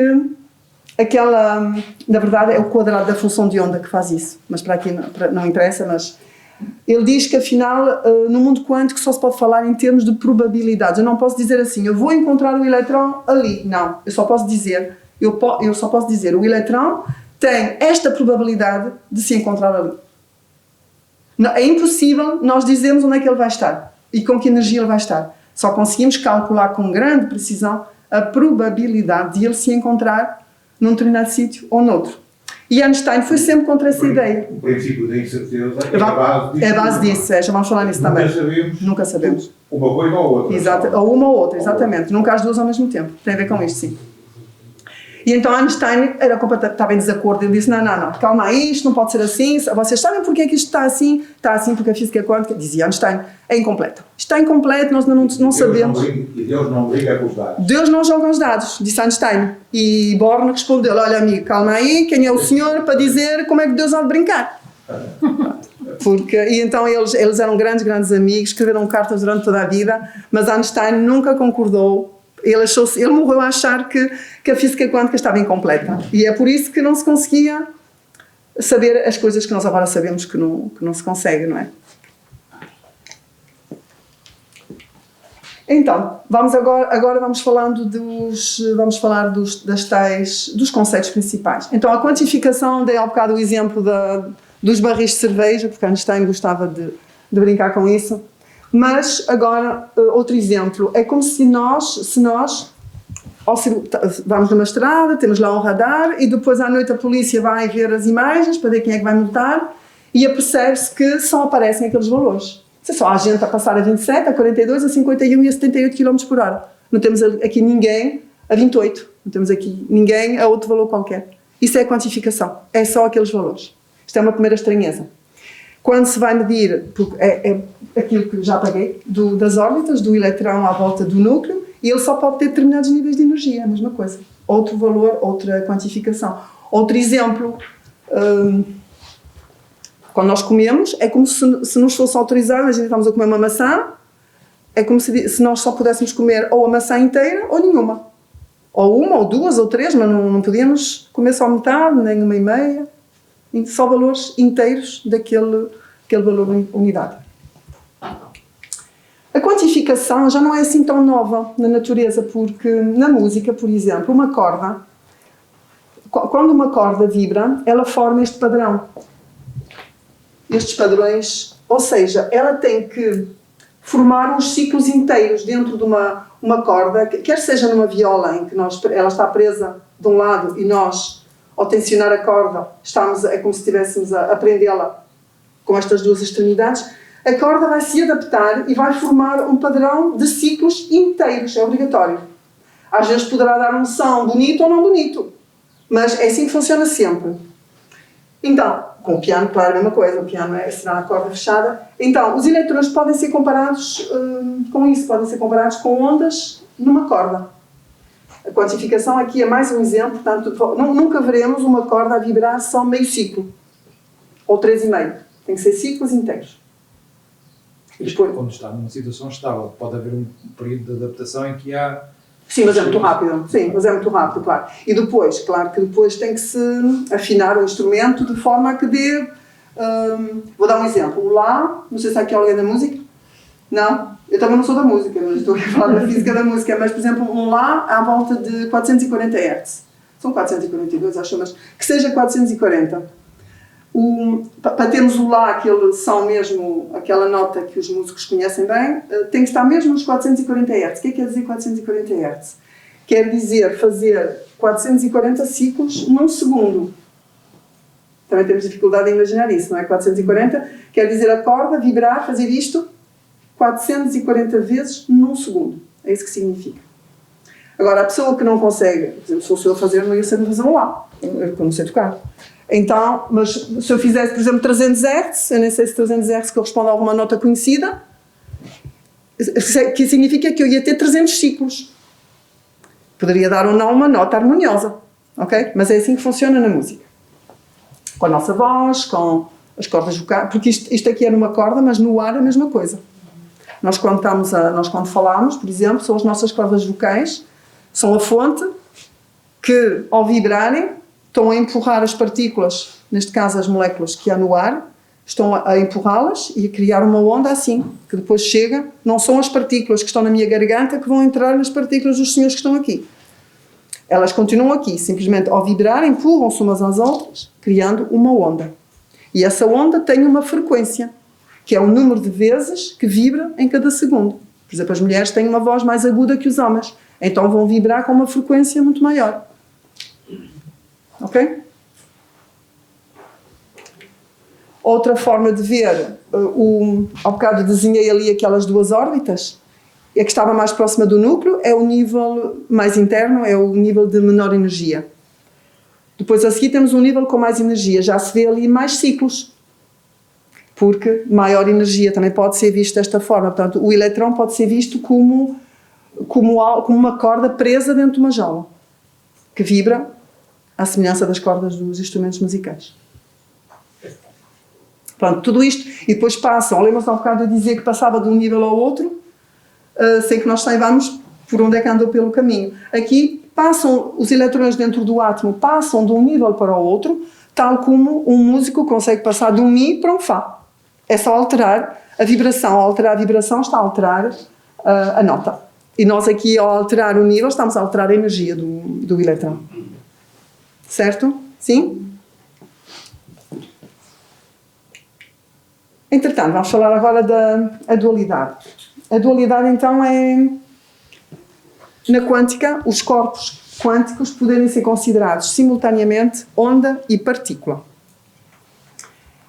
na verdade é o quadrado da função de onda que faz isso, mas para aqui não interessa, mas ele diz que afinal no mundo quântico só se pode falar em termos de probabilidades. Eu não posso dizer assim, eu vou encontrar o eletrão ali, não, eu só posso dizer o eletrão tem esta probabilidade de se encontrar ali. Não, é impossível nós dizermos onde é que ele vai estar e com que energia ele vai estar. Só conseguimos calcular com grande precisão a probabilidade de ele se encontrar num determinado sítio ou noutro. E Einstein foi sempre contra essa ideia. O princípio da incerteza é a base disso. Já vamos falar nisso também. Nunca sabemos. Uma coisa ou outra. Exato, ou uma ou outra, exatamente. Nunca as duas ao mesmo tempo. Tem a ver com isto, sim. E então Einstein estava em desacordo. Ele disse, não, calma aí, isto não pode ser assim. Vocês sabem porque é que isto está assim? Está assim porque a física quântica, dizia Einstein, é incompleta. Está incompleto, nós não sabemos. E Deus não briga com os dados. Deus não joga os dados, disse Einstein. E Born respondeu, olha amigo, calma aí, quem é o senhor para dizer como é que Deus há de brincar? E então eles eram grandes amigos, escreveram cartas durante toda a vida, mas Einstein nunca concordou. Ele morreu a achar que a física quântica estava incompleta. E é por isso que não se conseguia saber as coisas que nós agora sabemos que não se consegue, não é? Então, agora vamos falar dos conceitos principais. Então, a quantificação, dei há bocado o exemplo dos barris de cerveja, porque Einstein gostava de brincar com isso. Mas agora, outro exemplo, é como se nós vamos numa estrada, temos lá um radar e depois à noite a polícia vai ver as imagens para ver quem é que vai multar e apercebe-se que só aparecem aqueles valores. Se só há gente a passar a 27, a 42, a 51 e a 78 km por hora. Não temos aqui ninguém a 28, não temos aqui ninguém a outro valor qualquer. Isso é a quantificação, é só aqueles valores. Isto é uma primeira estranheza. Quando se vai medir, é aquilo que já paguei, das órbitas, do eletrão à volta do núcleo, e ele só pode ter determinados níveis de energia, a mesma coisa. Outro valor, outra quantificação. Outro exemplo, quando nós comemos, é como se nos fosse autorizado, imagina, estamos a comer uma maçã, é como se nós só pudéssemos comer ou a maçã inteira ou nenhuma. Ou uma, ou duas, ou três, mas não podíamos comer só metade, nem uma e meia. Só valores inteiros daquele valor unidade. A quantificação já não é assim tão nova na natureza, porque na música, por exemplo, uma corda, quando uma corda vibra, ela forma este padrão. Estes padrões, ou seja, ela tem que formar uns ciclos inteiros dentro de uma corda, quer seja numa viola em que ela está presa de um lado e nós, ao tensionar a corda, é como se estivéssemos a prendê-la com estas duas extremidades, a corda vai se adaptar e vai formar um padrão de ciclos inteiros, é obrigatório. Às vezes poderá dar um som bonito ou não bonito, mas é assim que funciona sempre. Então, com o piano, claro, a mesma coisa, o piano será a corda fechada. Então, os eletrões podem ser comparados com isso, podem ser comparados com ondas numa corda. A quantificação aqui é mais um exemplo, portanto, nunca veremos uma corda a vibrar só meio ciclo, ou 3,5. Tem que ser ciclos inteiros. Isto quando está numa situação estável, pode haver um período de adaptação em que há... Sim, mas é muito rápido. Sim, mas é muito rápido, claro. E depois, claro que depois tem que se afinar o instrumento de forma a que dê... vou dar um exemplo. O Lá, não sei se há aqui alguém da música. Não? Eu também não sou da música, mas estou aqui a falar da física da música. Mas, por exemplo, um Lá à volta de 440 Hz. São 442, acho, mas que seja 440. Para termos o Lá, aquele som mesmo, aquela nota que os músicos conhecem bem, tem que estar mesmo nos 440 Hz. O que é que quer dizer 440 Hz? Quer dizer fazer 440 ciclos num segundo. Também temos dificuldade em imaginar isso, não é? 440 quer dizer a corda vibrar, fazer isto 440 vezes num segundo. É isso que significa. Agora, a pessoa que não consegue, por exemplo, se fosse eu a fazer, não ia saber fazer um Lá. Eu não sei tocar. Então, mas se eu fizesse, por exemplo, 300 Hz, eu nem sei se 300 Hz corresponde a alguma nota conhecida, que significa que eu ia ter 300 ciclos. Poderia dar ou não uma nota harmoniosa, ok? Mas é assim que funciona na música. Com a nossa voz, com as cordas vocais, porque isto aqui é numa corda, mas no ar é a mesma coisa. Nós quando falamos, por exemplo, são as nossas cordas vocais, são a fonte que, ao vibrarem, estão a empurrar as partículas, neste caso as moléculas que há no ar, estão a empurrá-las e a criar uma onda assim, que depois chega, não são as partículas que estão na minha garganta que vão entrar nas partículas dos senhores que estão aqui. Elas continuam aqui, simplesmente ao vibrar, empurram-se umas às outras, criando uma onda. E essa onda tem uma frequência, que é o número de vezes que vibra em cada segundo. Por exemplo, as mulheres têm uma voz mais aguda que os homens, então vão vibrar com uma frequência muito maior. Ok? Outra forma de ver, ao bocado desenhei ali aquelas duas órbitas, a que estava mais próxima do núcleo é o nível mais interno, é o nível de menor energia. Depois a seguir temos um nível com mais energia, já se vê ali mais ciclos, porque maior energia também pode ser visto desta forma. Portanto, o eletrão pode ser visto como uma corda presa dentro de uma jaula, que vibra à semelhança das cordas dos instrumentos musicais. Pronto, tudo isto, e depois passam, lembra-se há um bocado de dizer que passava de um nível ao outro, sem que nós saibamos por onde é que andou pelo caminho. Aqui passam, os eletrões dentro do átomo passam de um nível para o outro, tal como um músico consegue passar de um Mi para um Fá. É só alterar a vibração. Ao alterar a vibração está a alterar a nota. E nós aqui, ao alterar o nível, estamos a alterar a energia do eletrão. Certo? Sim? Entretanto, vamos falar agora da dualidade. A dualidade, então, é... Na quântica, os corpos quânticos poderem ser considerados simultaneamente onda e partícula.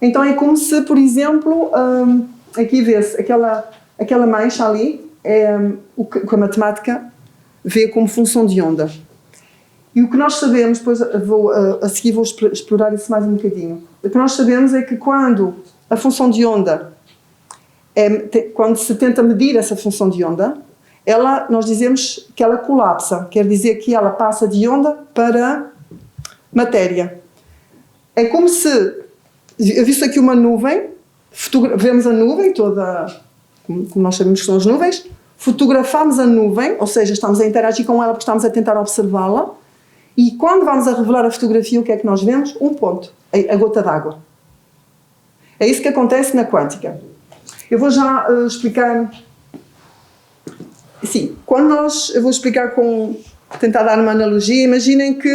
Então é como se, por exemplo, aqui vê-se aquela mancha ali, é o que a matemática vê como função de onda. E o que nós sabemos, depois a seguir vou explorar isso mais um bocadinho, o que nós sabemos é que quando a função de onda, quando se tenta medir essa função de onda, nós dizemos que ela colapsa, quer dizer que ela passa de onda para matéria. É como se, visto aqui uma nuvem, vemos a nuvem toda, como nós sabemos que são as nuvens, fotografamos a nuvem, ou seja, estamos a interagir com ela porque estamos a tentar observá-la, e quando vamos a revelar a fotografia, o que é que nós vemos? Um ponto, a gota d'água. É isso que acontece na quântica. Eu vou já explicar... Sim, eu vou explicar tentar dar uma analogia. Imaginem que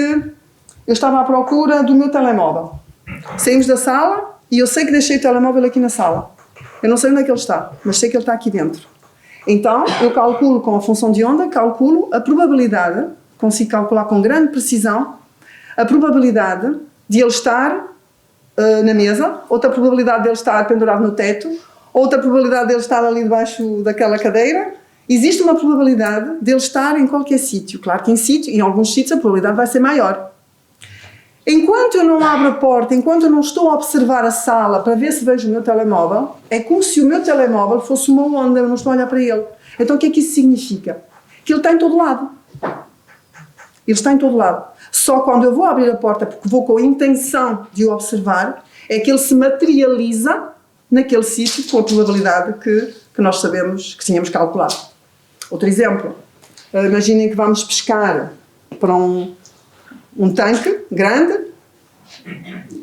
eu estava à procura do meu telemóvel. Saímos da sala e eu sei que deixei o telemóvel aqui na sala. Eu não sei onde é que ele está, mas sei que ele está aqui dentro. Então, eu calculo com a função de onda, calculo a probabilidade, consigo calcular com grande precisão, a probabilidade de ele estar na mesa, outra probabilidade de ele estar pendurado no teto, outra probabilidade de ele estar ali debaixo daquela cadeira. Existe uma probabilidade de ele estar em qualquer sítio. Claro que em alguns sítios a probabilidade vai ser maior. Enquanto eu não abro a porta, enquanto eu não estou a observar a sala para ver se vejo o meu telemóvel, é como se o meu telemóvel fosse uma onda, eu não estou a olhar para ele. Então o que é que isso significa? Que ele está em todo lado. Ele está em todo lado. Só quando eu vou abrir a porta, porque vou com a intenção de o observar, é que ele se materializa naquele sítio com a probabilidade que nós sabemos que tínhamos calculado. Outro exemplo. Imaginem que vamos pescar para um tanque grande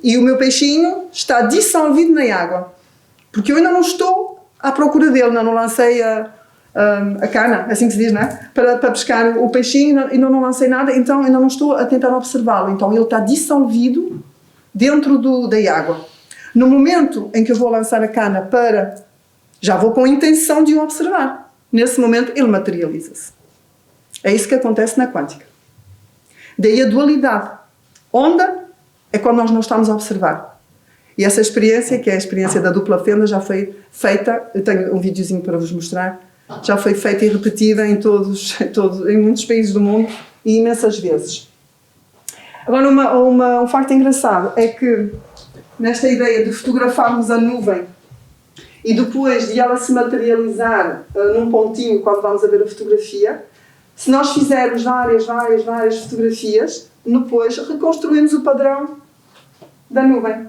e o meu peixinho está dissolvido na água. Porque eu ainda não estou à procura dele, ainda não lancei a cana, assim que se diz, não é? Para pescar o peixinho, ainda não lancei nada, então ainda não estou a tentar observá-lo. Então ele está dissolvido dentro da água. No momento em que eu vou lançar a cana já vou com a intenção de o observar. Nesse momento ele materializa-se. É isso que acontece na quântica. Daí a dualidade. Onda é quando nós não estamos a observar. E essa experiência, que é a experiência da dupla fenda, já foi feita, eu tenho um videozinho para vos mostrar, já foi feita e repetida em muitos países do mundo e imensas vezes. Agora, um facto engraçado é que nesta ideia de fotografarmos a nuvem e depois de ela se materializar num pontinho quando vamos a ver a fotografia, se nós fizermos várias fotografias, depois reconstruímos o padrão da nuvem.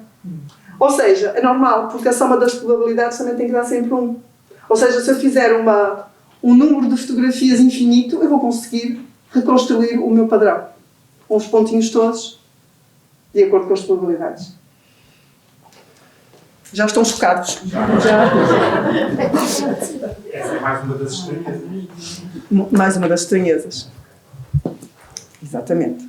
Ou seja, é normal, porque a soma das probabilidades também tem que dar sempre 1. Ou seja, se eu fizer um número de fotografias infinito, eu vou conseguir reconstruir o meu padrão. Com os pontinhos todos, de acordo com as probabilidades. Já estão chocados. Já. Essa é mais uma das estranhezas. Mais uma das estranhezas. Exatamente.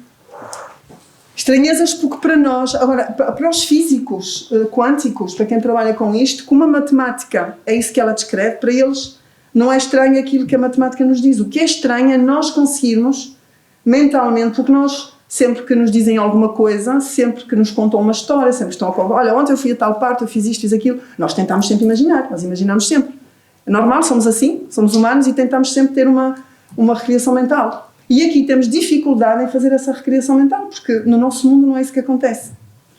Estranhezas porque para nós, agora, para os físicos quânticos, para quem trabalha com isto, como a matemática é isso que ela descreve, para eles não é estranho aquilo que a matemática nos diz. O que é estranho é nós conseguirmos mentalmente, porque nós, sempre que nos dizem alguma coisa, sempre que nos contam uma história, sempre estão a contar, olha, ontem eu fui a tal parte, eu fiz isto, fiz aquilo, nós tentamos sempre imaginar, nós imaginamos sempre. É normal, somos assim, somos humanos e tentamos sempre ter uma recriação mental. E aqui temos dificuldade em fazer essa recriação mental, porque no nosso mundo não é isso que acontece.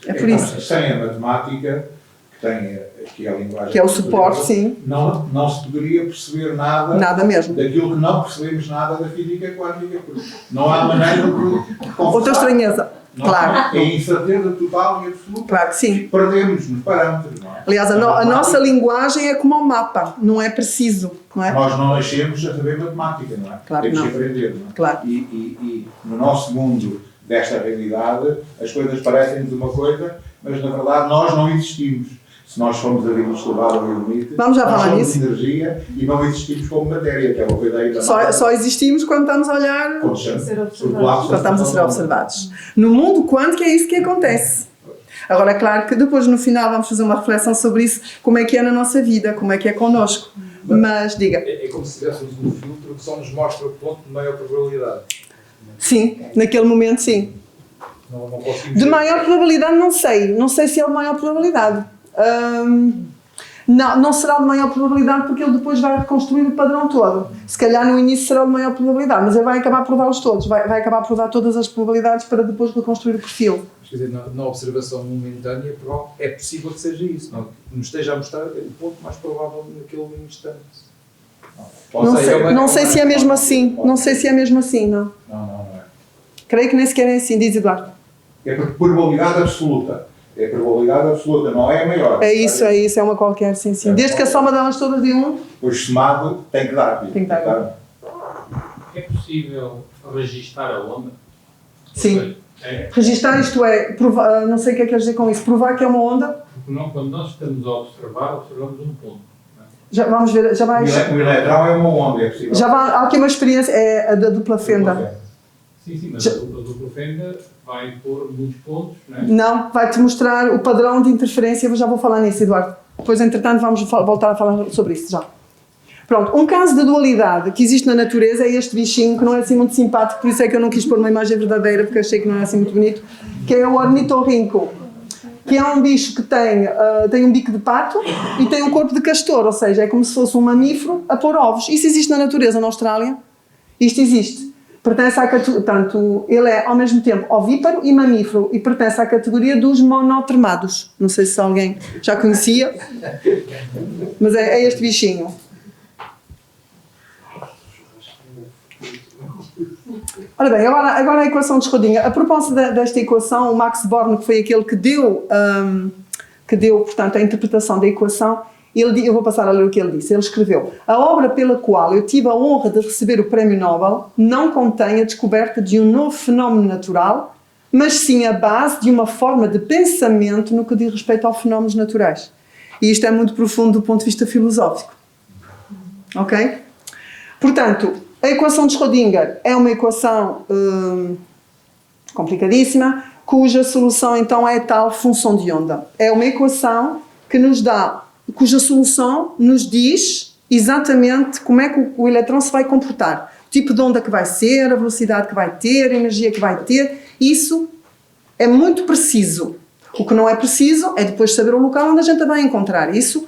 É por isso. Sem a matemática, que é a linguagem... Que é o suporte, sim. Não se poderia perceber nada mesmo. Daquilo que não percebemos nada da física quântica, porque não há maneira de outra estranheza. Claro. É incerteza total e absoluta. Claro que sim. Perdemos nos parâmetros, não é? Aliás, a nossa linguagem é como um mapa, não é preciso, não é? Nós não nascemos a saber matemática, não é? Claro que temos não. que aprender, não é? Claro. E no nosso mundo desta realidade, as coisas parecem-nos uma coisa, mas na verdade nós não existimos. Se nós formos a Vênus elevado ao limite, vamos já falar nisso. Energia e não existimos como matéria, que é uma coisa aí da só existimos quando estamos a olhar, quando estamos a ser observados. No mundo quântico é isso que acontece. Agora, é claro que depois no final vamos fazer uma reflexão sobre isso, como é que é na nossa vida, como é que é connosco. Mas diga. É como se tivéssemos um filtro que só nos mostra o ponto de maior probabilidade. Sim, naquele momento sim. Não conseguimos de maior probabilidade não sei se é de maior probabilidade. Não será de maior probabilidade porque ele depois vai reconstruir o padrão todo. Se calhar no início será de maior probabilidade, mas ele vai acabar por dar-os todos, vai acabar por dar todas as probabilidades para depois reconstruir o perfil. Quer dizer, na observação momentânea é possível que seja isso, não? Que nos esteja a mostrar o ponto mais provável naquele instante. Não sei se é mesmo assim, não sei se é mesmo assim, não. Não é. Creio que nem sequer é assim, diz Eduardo. É por probabilidade absoluta. É probabilidade absoluta, não é a maior. É isso, é uma qualquer, sim. Desde que a soma delas todas de 1. Pois somado tem que dar. Tem que dar. É possível registar a onda? Sim. Registar, isto é, provar, não sei o que é que quer dizer com isso, provar que é uma onda. Porque não, quando nós estamos a observar, observamos um ponto. Já vamos ver, já vai. O eletrão é uma onda, é possível. Há aqui uma experiência, é a da dupla fenda. Sim, mas a dupla fenda vai pôr muitos pontos, não é? Não, vai-te mostrar o padrão de interferência, eu já vou falar nisso, Eduardo. Depois, entretanto, vamos voltar a falar sobre isso já. Pronto, um caso de dualidade que existe na natureza é este bichinho, que não é assim muito simpático, por isso é que eu não quis pôr uma imagem verdadeira, porque achei que não era assim muito bonito, que é o ornitorrinco, que é um bicho que tem um bico de pato e tem um corpo de castor, ou seja, é como se fosse um mamífero a pôr ovos. Isso existe na natureza, na Austrália. Isto existe. Pertence à categoria, portanto, ele é ao mesmo tempo ovíparo e mamífero e pertence à categoria dos monotremados. Não sei se alguém já conhecia, mas é este bichinho. Ora bem, agora a equação de Schrödinger. A propósito desta equação, o Max Born, que foi aquele que deu, portanto, a interpretação da equação, eu vou passar a ler o que ele disse. Ele escreveu: a obra pela qual eu tive a honra de receber o Prémio Nobel não contém a descoberta de um novo fenómeno natural, mas sim a base de uma forma de pensamento no que diz respeito aos fenómenos naturais. E isto é muito profundo do ponto de vista filosófico. Ok? Portanto, a equação de Schrödinger é uma equação complicadíssima, cuja solução então é a tal função de onda. É uma equação que nos dá, cuja solução nos diz exatamente como é que o eletrão se vai comportar. O tipo de onda que vai ser, a velocidade que vai ter, a energia que vai ter. Isso é muito preciso. O que não é preciso é depois saber o local onde a gente vai encontrar. Isso,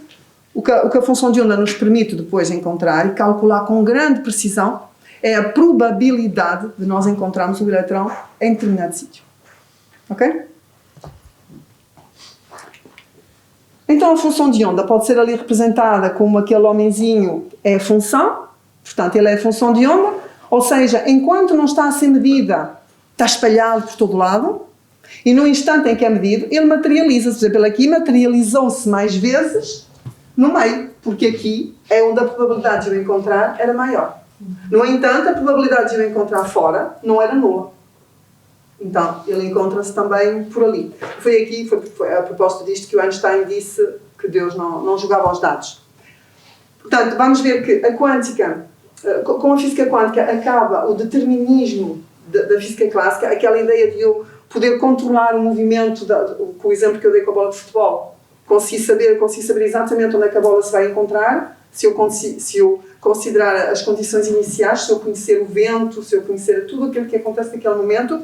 o que a função de onda nos permite depois encontrar e calcular com grande precisão é a probabilidade de nós encontrarmos o eletrão em determinado sítio. Ok? Então a função de onda pode ser ali representada como aquele homenzinho é a função, portanto ele é a função de onda, ou seja, enquanto não está a ser medida, está espalhado por todo lado, e no instante em que é medido, ele materializa-se. Por exemplo, ele aqui materializou-se mais vezes no meio, porque aqui é onde a probabilidade de o encontrar era maior. No entanto, a probabilidade de o encontrar fora não era nula. Então, ele encontra-se também por ali. Foi a propósito disto que o Einstein disse que Deus não jogava aos dados. Portanto, vamos ver que a quântica, com a física quântica, acaba o determinismo da física clássica, aquela ideia de eu poder controlar o movimento, com o exemplo que eu dei com a bola de futebol. Consegui saber exatamente onde é que a bola se vai encontrar, se eu considerar as condições iniciais, se eu conhecer o vento, se eu conhecer tudo aquilo que acontece naquele momento.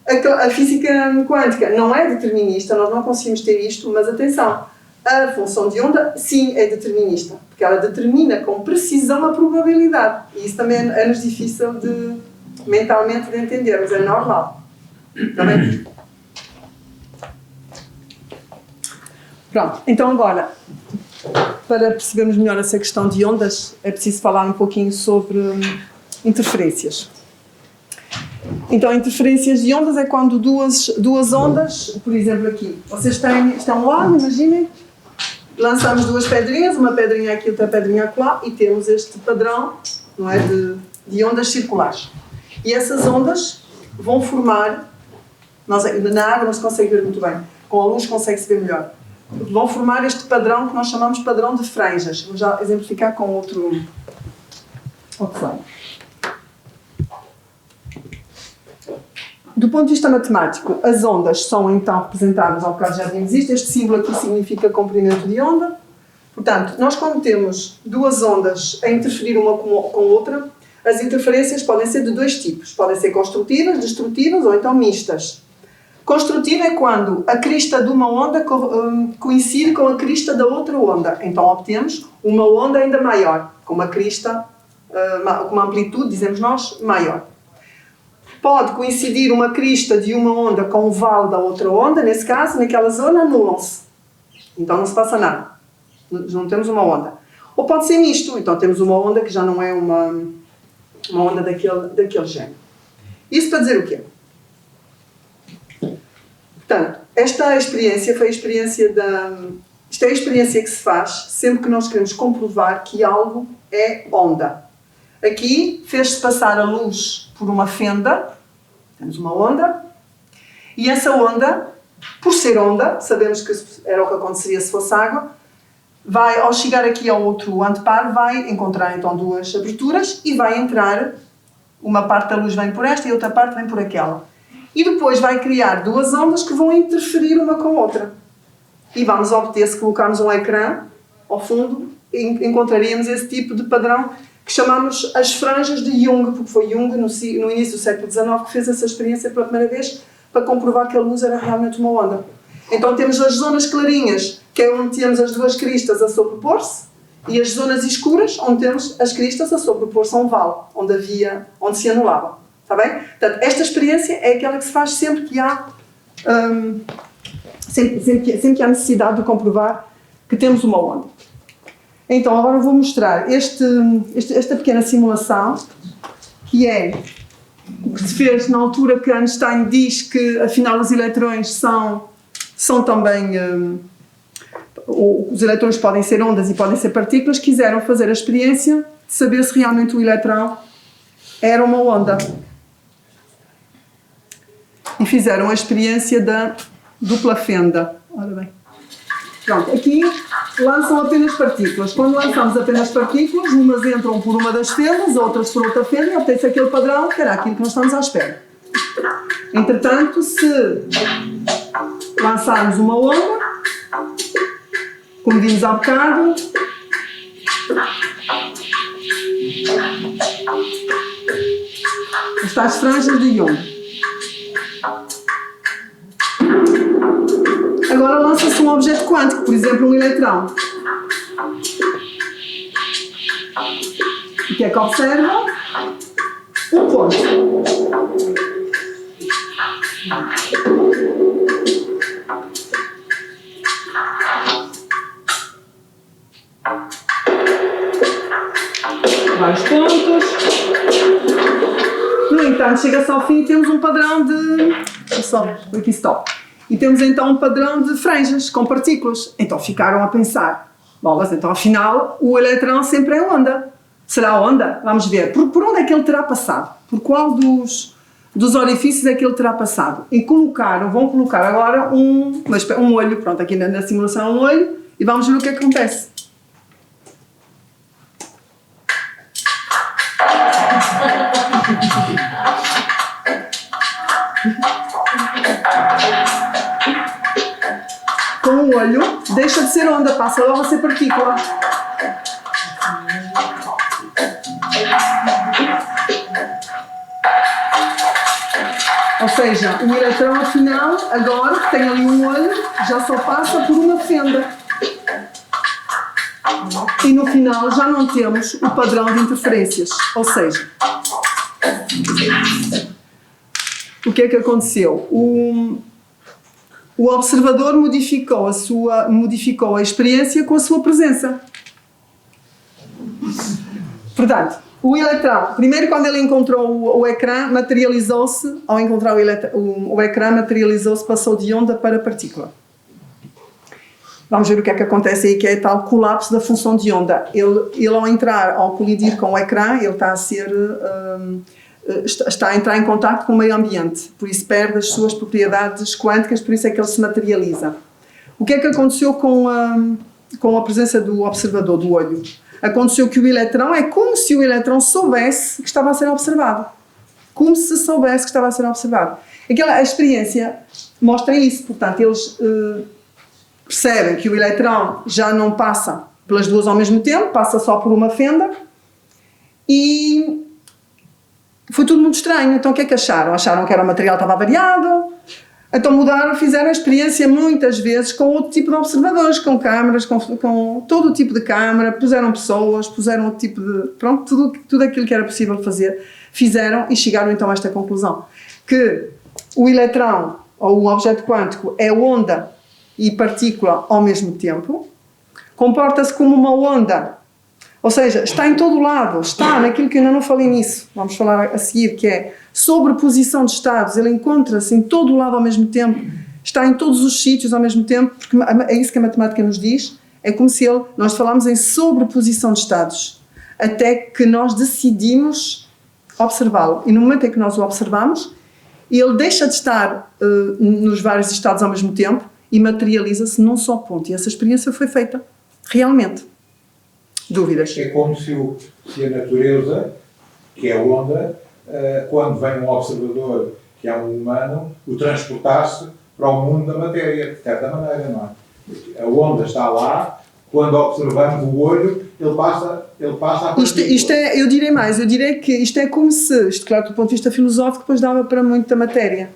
A física quântica não é determinista, nós não conseguimos ter isto, mas atenção, a função de onda sim é determinista, porque ela determina com precisão a probabilidade, e isso também é-nos difícil mentalmente de entender, mas é normal. Está bem? Pronto, então agora, para percebermos melhor essa questão de ondas, é preciso falar um pouquinho sobre interferências. Então, interferências de ondas é quando duas ondas, por exemplo aqui, vocês têm, isto é um lago, imaginem, lançamos duas pedrinhas, uma pedrinha aqui, outra pedrinha acolá, e temos este padrão, não é, de ondas circulares. E essas ondas vão formar, na água não se consegue ver muito bem, com a luz consegue-se ver melhor, vão formar este padrão que nós chamamos padrão de franjas. Vou já exemplificar com outro slide. Do ponto de vista matemático, as ondas são então representadas, ao bocado já vimos isto, este símbolo aqui significa comprimento de onda. Portanto, nós quando temos duas ondas a interferir uma com outra, as interferências podem ser de dois tipos. Podem ser construtivas, destrutivas ou então mistas. Construtiva é quando a crista de uma onda coincide com a crista da outra onda. Então obtemos uma onda ainda maior, com uma crista, com uma amplitude, dizemos nós, maior. Pode coincidir uma crista de uma onda com o vale da outra onda, nesse caso, naquela zona, anulam-se. Então não se passa nada. Não temos uma onda. Ou pode ser misto, então temos uma onda que já não é uma onda daquele género. Isso para dizer o quê? Portanto, esta experiência foi a experiência isto é a experiência que se faz sempre que nós queremos comprovar que algo é onda. Aqui fez-se passar a luz por uma fenda, temos uma onda, e essa onda, por ser onda, sabemos que era o que aconteceria se fosse água, vai, ao chegar aqui ao outro anteparo, vai encontrar então duas aberturas e vai entrar, uma parte da luz vem por esta e outra parte vem por aquela. E depois vai criar duas ondas que vão interferir uma com a outra. E vamos obter, se colocarmos um ecrã ao fundo, encontraríamos esse tipo de padrão que chamamos as franjas de Jung, porque foi Jung no início do século XIX que fez essa experiência pela primeira vez para comprovar que a luz era realmente uma onda. Então temos as zonas clarinhas, que é onde temos as duas cristas a sobrepor-se, e as zonas escuras, onde temos as cristas a sobrepor-se a um vale, onde se anulava. Está bem? Portanto, esta experiência é aquela que se faz sempre que há sempre que há necessidade de comprovar que temos uma onda. Então, agora vou mostrar esta pequena simulação, que é o que se fez na altura que Einstein diz que, afinal, os eletrões são também... os eletrões podem ser ondas e podem ser partículas. Quiseram fazer a experiência de saber se realmente o eletrão era uma onda. E fizeram a experiência da dupla fenda. Ora bem. Pronto, aqui lançam apenas partículas. Quando lançamos apenas partículas, umas entram por uma das fendas, outras por outra fenda, e obtém-se aquele padrão que era aquilo que nós estamos à espera. Entretanto, se lançarmos uma onda, como vimos há bocado, as tais franjas de Jung. Agora lança-se um objeto quântico, por exemplo, um eletrão. O que é que observa? Um ponto. Vários pontos. No entanto, chega-se ao fim e temos um padrão de... Aqui stop. E temos então um padrão de franjas com partículas. Então ficaram a pensar, bom, mas então afinal o eletrão sempre é onda. Será onda? Vamos ver. Por onde é que ele terá passado? Por qual dos orifícios é que ele terá passado? E vão colocar agora um olho, pronto, aqui na simulação um olho, e vamos ver o que acontece. Com o olho, deixa de ser onda, passa logo a ser partícula. Ou seja, o eletrão, afinal, agora que tem ali um olho, já só passa por uma fenda. E no final já não temos o padrão de interferências. Ou seja, o que é que aconteceu? O observador modificou a experiência com a sua presença. Portanto, o eletrão, primeiro quando ele encontrou o ecrã, materializou-se, ao encontrar o ecrã, materializou-se, passou de onda para partícula. Vamos ver o que é que acontece aí, que é tal colapso da função de onda. Ele ao colidir com o ecrã, ele está a entrar em contato com o meio ambiente, por isso perde as suas propriedades quânticas, por isso é que ele se materializa. O que é que aconteceu com a presença do observador, do olho? Aconteceu que o eletrão é como se o eletrão soubesse que estava a ser observado. Como se soubesse que estava a ser observado. A experiência mostra isso, portanto, eles percebem que o eletrão já não passa pelas duas ao mesmo tempo, passa só por uma fenda, e foi tudo muito estranho. Então o que é que acharam? Acharam que era o material estava variado, então mudaram, fizeram a experiência muitas vezes com outro tipo de observadores, com câmaras, com todo o tipo de câmara, puseram pessoas, puseram outro tipo de... Pronto, tudo aquilo que era possível fazer, fizeram e chegaram então a esta conclusão, que o eletrão, ou um objeto quântico, é onda e partícula ao mesmo tempo, comporta-se como uma onda. Ou seja, está em todo lado, está naquilo que eu ainda não falei nisso, vamos falar a seguir, que é sobreposição de estados. Ele encontra-se em todo lado ao mesmo tempo, está em todos os sítios ao mesmo tempo, porque é isso que a matemática nos diz, é como se nós falamos em sobreposição de estados, até que nós decidimos observá-lo. E no momento em que nós o observamos, ele deixa de estar nos vários estados ao mesmo tempo e materializa-se num só ponto. E essa experiência foi feita realmente. Dúvidas? É como se a natureza, que é onda, quando vem um observador, que é um humano, o transportasse para o mundo da matéria, de certa maneira, não é? A onda está lá, quando observamos o olho, ele passa a partícula. Eu direi mais, eu direi que isto é como se, isto claro que do ponto de vista filosófico depois dava para muita matéria.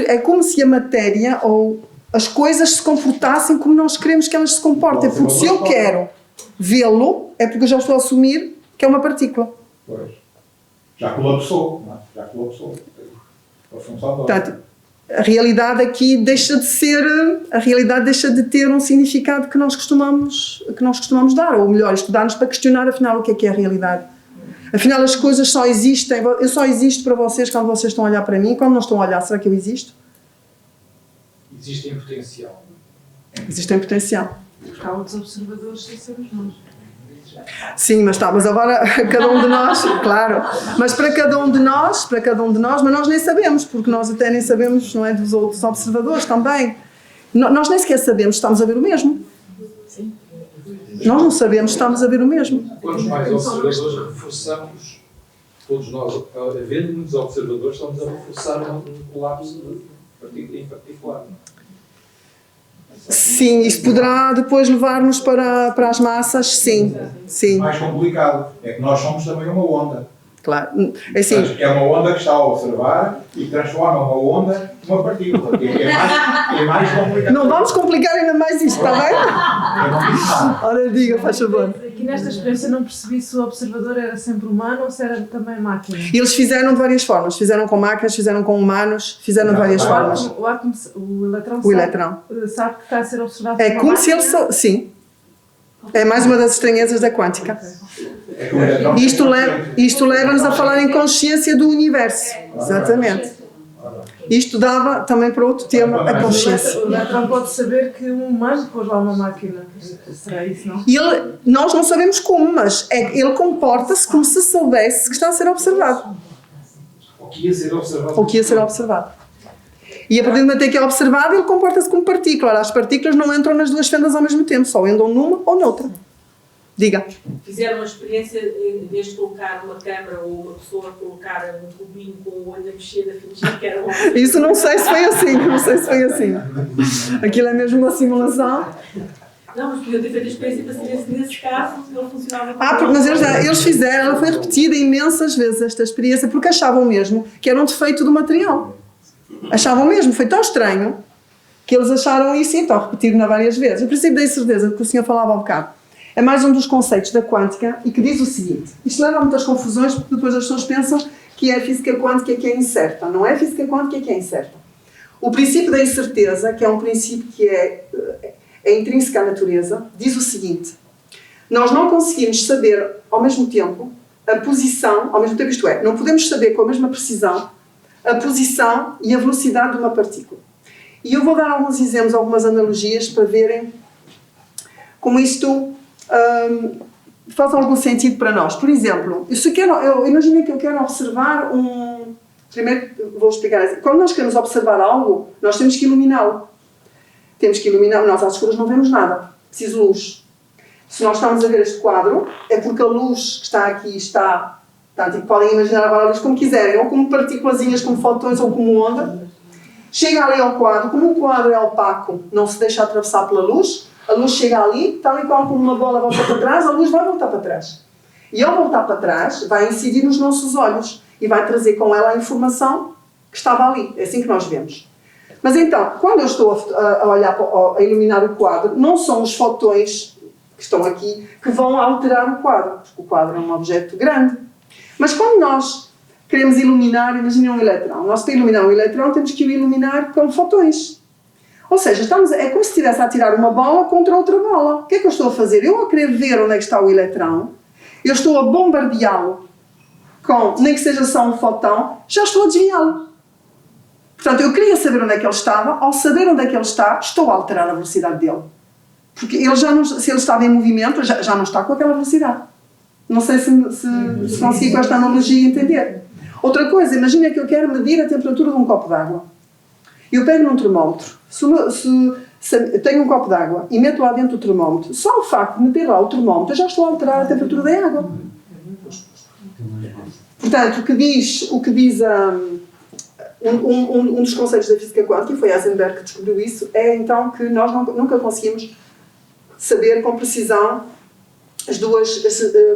É como se a matéria ou as coisas se comportassem como nós queremos que elas se comportem, porque se eu quero vê-lo, é porque eu já estou a assumir que é uma partícula. Pois. Já colapsou, não é? Já colapsou. A função da Portanto, a realidade aqui deixa de ter um significado que nós costumamos dar, ou melhor, estudar-nos para questionar afinal o que é a realidade. Afinal as coisas só existem, eu só existo para vocês quando vocês estão a olhar para mim, quando não estão a olhar, será que eu existo? Existe em potencial. Existe em potencial. Porque há outros observadores sem sermos nós. Sim, mas agora cada um de nós, claro, mas para cada um de nós, mas nós nem sabemos, porque nós até nem sabemos, não é, dos outros observadores também. Nós nem sequer sabemos se estamos a ver o mesmo. Sim. Nós não sabemos se estamos a ver o mesmo. Quantos mais observadores reforçamos, todos nós, havendo muitos observadores, estamos a reforçar um colapso em particular. Sim, isto poderá depois levar-nos para as massas, sim. O mais complicado é que nós somos também uma onda. Claro, é assim. É uma onda que está a observar e transforma uma onda numa partícula. É mais complicado. Não vamos complicar ainda mais isto, está bem? Eu não disse nada. Ora, diga, faz favor. Aqui nesta experiência não percebi se o observador era sempre humano ou se era também máquina. Eles fizeram de várias formas. Fizeram com máquinas, fizeram com humanos, fizeram de várias formas. O eletrão sabe que está a ser observado É por uma como se máquina? ele... Sim. É mais uma das estranhezas da quântica. Isto leva-nos a falar em consciência do universo. Exatamente. Isto dava também para outro tema, a consciência. O eletrão pode saber que um humano pôs lá uma máquina. Será isso, não? Nós não sabemos como, mas ele comporta-se como se soubesse que está a ser observado. Ou que ia ser observado. Ou que ia ser observado. E a partir do momento em que é observado, ele comporta-se como partícula. Ora, as partículas não entram nas duas fendas ao mesmo tempo, só entram numa ou noutra. Diga. Fizeram uma experiência, em vez de colocar uma câmara ou uma pessoa, colocar um cubinho com o olho a mexer, a fingir que era um... Isso não sei se foi assim, Aquilo é mesmo uma simulação. Não, mas podiam ter feito a experiência para saber se nesse caso ele funcionava como... Mas eles fizeram, ela foi repetida imensas vezes esta experiência, porque achavam mesmo que era um defeito do material. Achavam mesmo, foi tão estranho, que eles acharam isso e então repetiram-na várias vezes. O princípio da incerteza, que o senhor falava há um bocado, é mais um dos conceitos da quântica e que diz o seguinte, isto leva a muitas confusões porque depois as pessoas pensam que é a física quântica que é incerta. Não é a física quântica que é incerta. O princípio da incerteza, que é um princípio que é intrínseco à natureza, diz o seguinte, nós não conseguimos saber ao mesmo tempo a posição, ao mesmo tempo isto é, não podemos saber com a mesma precisão a posição e a velocidade de uma partícula. E eu vou dar alguns exemplos, algumas analogias para verem como isto faz algum sentido para nós. Por exemplo, imaginem que eu quero observar primeiro vou explicar assim. Quando nós queremos observar algo, nós temos que iluminá-lo. Nós às escuras não vemos nada. Preciso luz. Se nós estamos a ver este quadro, é porque a luz que está aqui está... Portanto, podem imaginar agora a luz como quiserem, ou como partículazinhas, como fotões ou como onda. Chega ali ao quadro, como o quadro é opaco, não se deixa atravessar pela luz, a luz chega ali, tal e qual como uma bola volta para trás, a luz vai voltar para trás. E ao voltar para trás, vai incidir nos nossos olhos e vai trazer com ela a informação que estava ali. É assim que nós vemos. Mas então, quando eu estou a olhar, a iluminar o quadro, não são os fotões que estão aqui que vão alterar o quadro, porque o quadro é um objeto grande. Mas quando nós queremos iluminar, imaginem um eletrão. Nós, para iluminar um eletrão, temos que o iluminar com fotões. Ou seja, é como se estivesse a tirar uma bola contra outra bola. O que é que eu estou a fazer? Eu, a querer ver onde é que está o eletrão, eu estou a bombardeá-lo com, nem que seja só um fotão, já estou a desviá-lo. Portanto, eu queria saber onde é que ele estava, ao saber onde é que ele está, estou a alterar a velocidade dele. Porque ele se ele estava em movimento, já não está com aquela velocidade. Não sei se consegui com esta analogia entender. Outra coisa, imagina que eu quero medir a temperatura de um copo d'água. Eu pego num termómetro, se tenho um copo d'água e meto lá dentro do termómetro, só o facto de meter lá o termómetro, eu já estou a alterar a temperatura da água. Portanto, o que diz um dos conceitos da física quântica, e foi Heisenberg que descobriu isso, é então que nós nunca conseguimos saber com precisão as duas,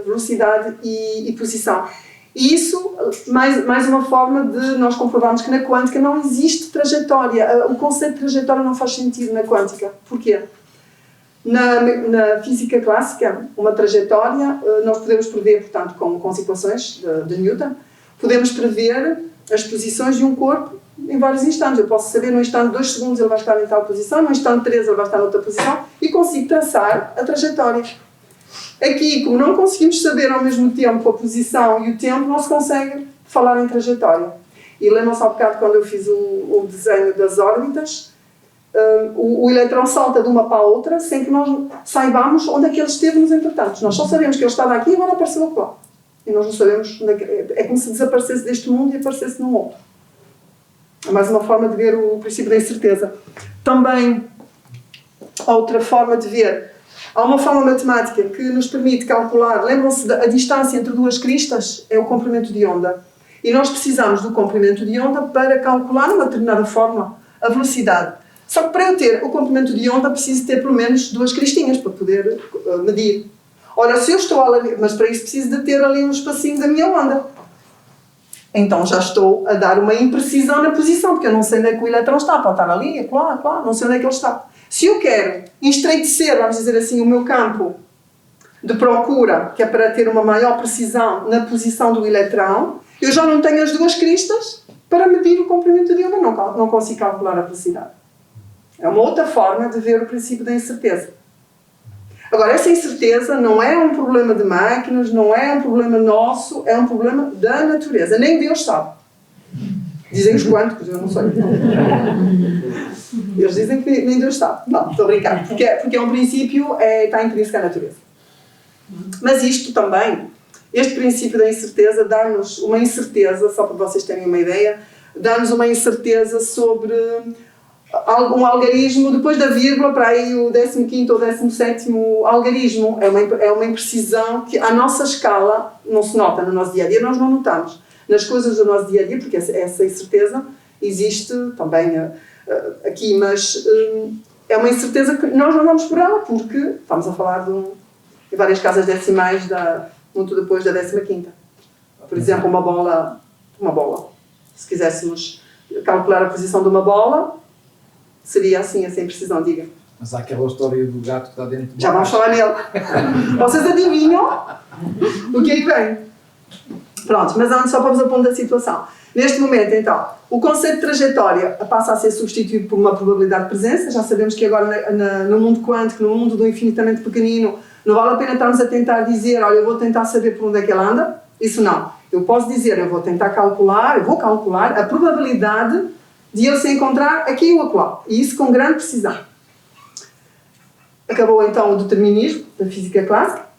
velocidade e posição. E isso, mais uma forma de nós comprovarmos que na quântica não existe trajetória. O conceito de trajetória não faz sentido na quântica. Porquê? Na física clássica, uma trajetória, nós podemos prever, portanto, com as equações de Newton, podemos prever as posições de um corpo em vários instantes. Eu posso saber, no instante de 2 segundos ele vai estar em tal posição, no instante de 3 ele vai estar noutra posição, e consigo traçar a trajetória. Aqui, como não conseguimos saber ao mesmo tempo a posição e o tempo, não se consegue falar em trajetória. E lembram-se há bocado quando eu fiz o desenho das órbitas, o eletrão salta de uma para a outra sem que nós saibamos onde é que ele esteve nos entretantos. Nós só sabemos que ele estava aqui e agora apareceu lá. E nós não sabemos onde é que... É como se desaparecesse deste mundo e aparecesse num outro. É mais uma forma de ver o princípio da incerteza. Também, outra forma de ver... Há uma forma matemática que nos permite calcular, lembram-se da distância entre duas cristas? É o comprimento de onda. E nós precisamos do comprimento de onda para calcular, numa determinada forma, a velocidade. Só que para eu ter o comprimento de onda, preciso ter pelo menos 2 cristinhas para poder medir. Ora, se eu estou ali, mas para isso preciso de ter ali um espacinho da minha onda. Então já estou a dar uma imprecisão na posição, porque eu não sei onde é que o eletrão está. Pode estar ali, acolá, não sei onde é que ele está. Se eu quero estreitecer, vamos dizer assim, o meu campo de procura, que é para ter uma maior precisão na posição do eletrão, eu já não tenho as 2 cristas para medir o comprimento de onda, não consigo calcular a velocidade. É uma outra forma de ver o princípio da incerteza. Agora, essa incerteza não é um problema de máquinas, não é um problema nosso, é um problema da natureza. Nem Deus sabe. Dizem os quânticos, eu não sei. Eles dizem que nem Deus sabe. Não, estou a brincar. Porque é um princípio, está intrínseco à natureza. Mas isto também, este princípio da incerteza, dá-nos uma incerteza, só para vocês terem uma ideia, dá-nos uma incerteza sobre um algarismo, depois da vírgula, para aí o 15º ou 17º algarismo. É uma imprecisão que, à nossa escala, não se nota no nosso dia-a-dia, nós não notamos. Nas coisas do nosso dia-a-dia, porque essa incerteza existe também aqui, mas é uma incerteza que nós não vamos por ela, porque estamos a falar de várias casas decimais muito depois da 15ª. Por exemplo, uma bola. Se quiséssemos calcular a posição de uma bola, seria assim, essa imprecisão, diga. Mas há aquela história do gato que está dentro do Já vamos falar nele. Vocês adivinham o que aí vem? Pronto, mas antes só para vos apontar a situação. Neste momento, então, o conceito de trajetória passa a ser substituído por uma probabilidade de presença. Já sabemos que agora no mundo quântico, no mundo do infinitamente pequenino, não vale a pena estarmos a tentar dizer, olha, eu vou tentar saber por onde é que ele anda. Isso não. Eu posso dizer, eu vou calcular a probabilidade de ele se encontrar aqui ou acolá. E isso com grande precisão. Acabou então o determinismo da física clássica.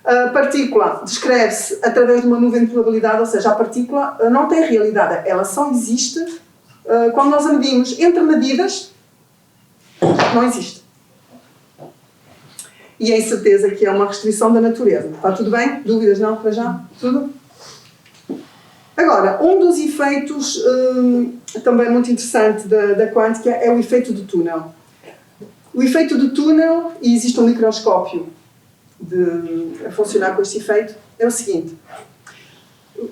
A partícula descreve-se através de uma nuvem de probabilidade, ou seja, a partícula não tem realidade, ela só existe quando nós a medimos. Entre medidas, não existe. E a incerteza que é uma restrição da natureza. Está tudo bem? Dúvidas não? Para já? Tudo? Agora, um dos efeitos também muito interessante da quântica é o efeito do túnel. O efeito do túnel, e existe um microscópio a funcionar com este efeito, é o seguinte.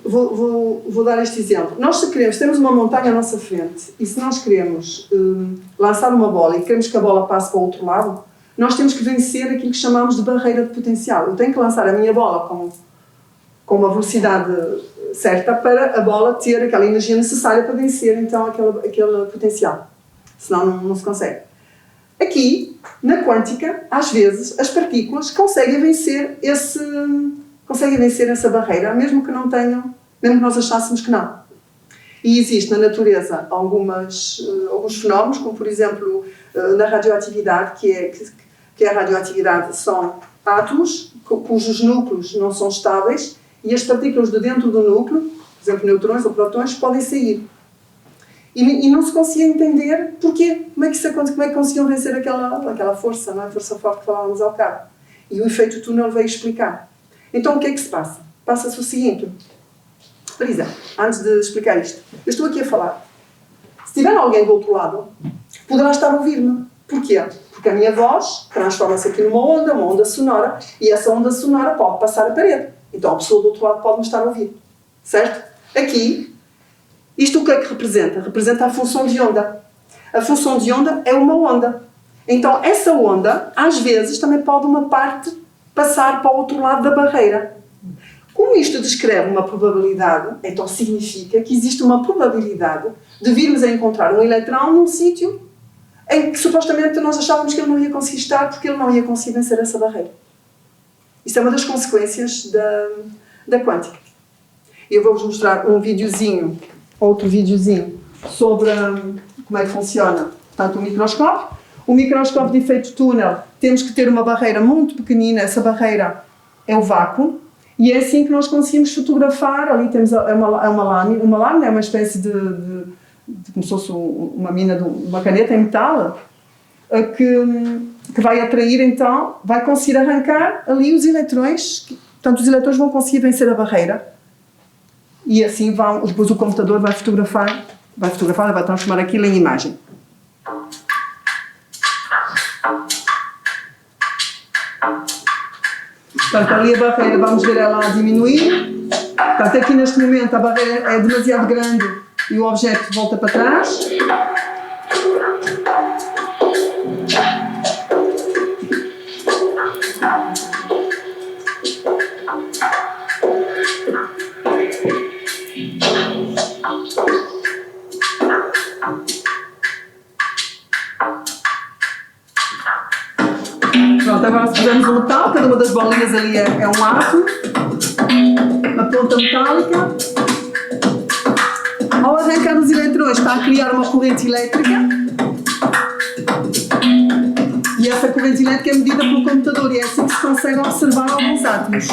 Vou dar este exemplo. Nós, se temos uma montanha à nossa frente, e se nós queremos lançar uma bola e queremos que a bola passe para o outro lado, nós temos que vencer aquilo que chamamos de barreira de potencial. Eu tenho que lançar a minha bola com uma velocidade certa para a bola ter aquela energia necessária para vencer então aquele potencial. Senão não se consegue. Aqui, na quântica, às vezes, as partículas conseguem vencer essa barreira, mesmo que não tenham, mesmo que nós achássemos que não. E existe na natureza alguns fenómenos, como por exemplo na radioatividade, que a radioatividade são átomos cujos núcleos não são estáveis e as partículas de dentro do núcleo, por exemplo neutrões ou prótons, podem sair. E não se conseguia entender porquê, como é que conseguiam vencer aquela força, não é? A força forte que falávamos ao cabo. E o efeito túnel veio explicar. Então o que é que se passa? Passa-se o seguinte. Por exemplo, antes de explicar isto, eu estou aqui a falar. Se tiver alguém do outro lado, poderá estar a ouvir-me. Porquê? Porque a minha voz transforma-se aqui numa onda sonora, e essa onda sonora pode passar a parede. Então a pessoa do outro lado pode me estar a ouvir. Certo? Aqui, isto o que é que representa? Representa a função de onda. A função de onda é uma onda. Então essa onda, às vezes, também pode uma parte passar para o outro lado da barreira. Como isto descreve uma probabilidade, então significa que existe uma probabilidade de virmos a encontrar um eletrão num sítio em que supostamente nós achávamos que ele não ia conseguir estar porque ele não ia conseguir vencer essa barreira. Isto é uma das consequências da quântica. Eu vou-vos mostrar um videozinho, outro videozinho, sobre como é que funciona, portanto, o microscópio. O microscópio de efeito túnel, temos que ter uma barreira muito pequenina, essa barreira é o vácuo, e é assim que nós conseguimos fotografar. Ali temos uma lâmina, é uma espécie de como se fosse uma mina de uma caneta em metal, que vai atrair, então, vai conseguir arrancar ali os eletrões, portanto os eletrões vão conseguir vencer a barreira, e assim depois o computador vai transformar aquilo em imagem. Portanto, ali a barreira, vamos ver ela a diminuir. Portanto, aqui neste momento a barreira é demasiado grande e o objeto volta para trás. Pronto, agora se pusermos o metal, cada uma das bolinhas ali é um átomo, a ponta metálica. Ao arrancar os eletrões está a criar uma corrente elétrica, e essa corrente elétrica é medida pelo computador, e é assim que se consegue observar alguns átomos.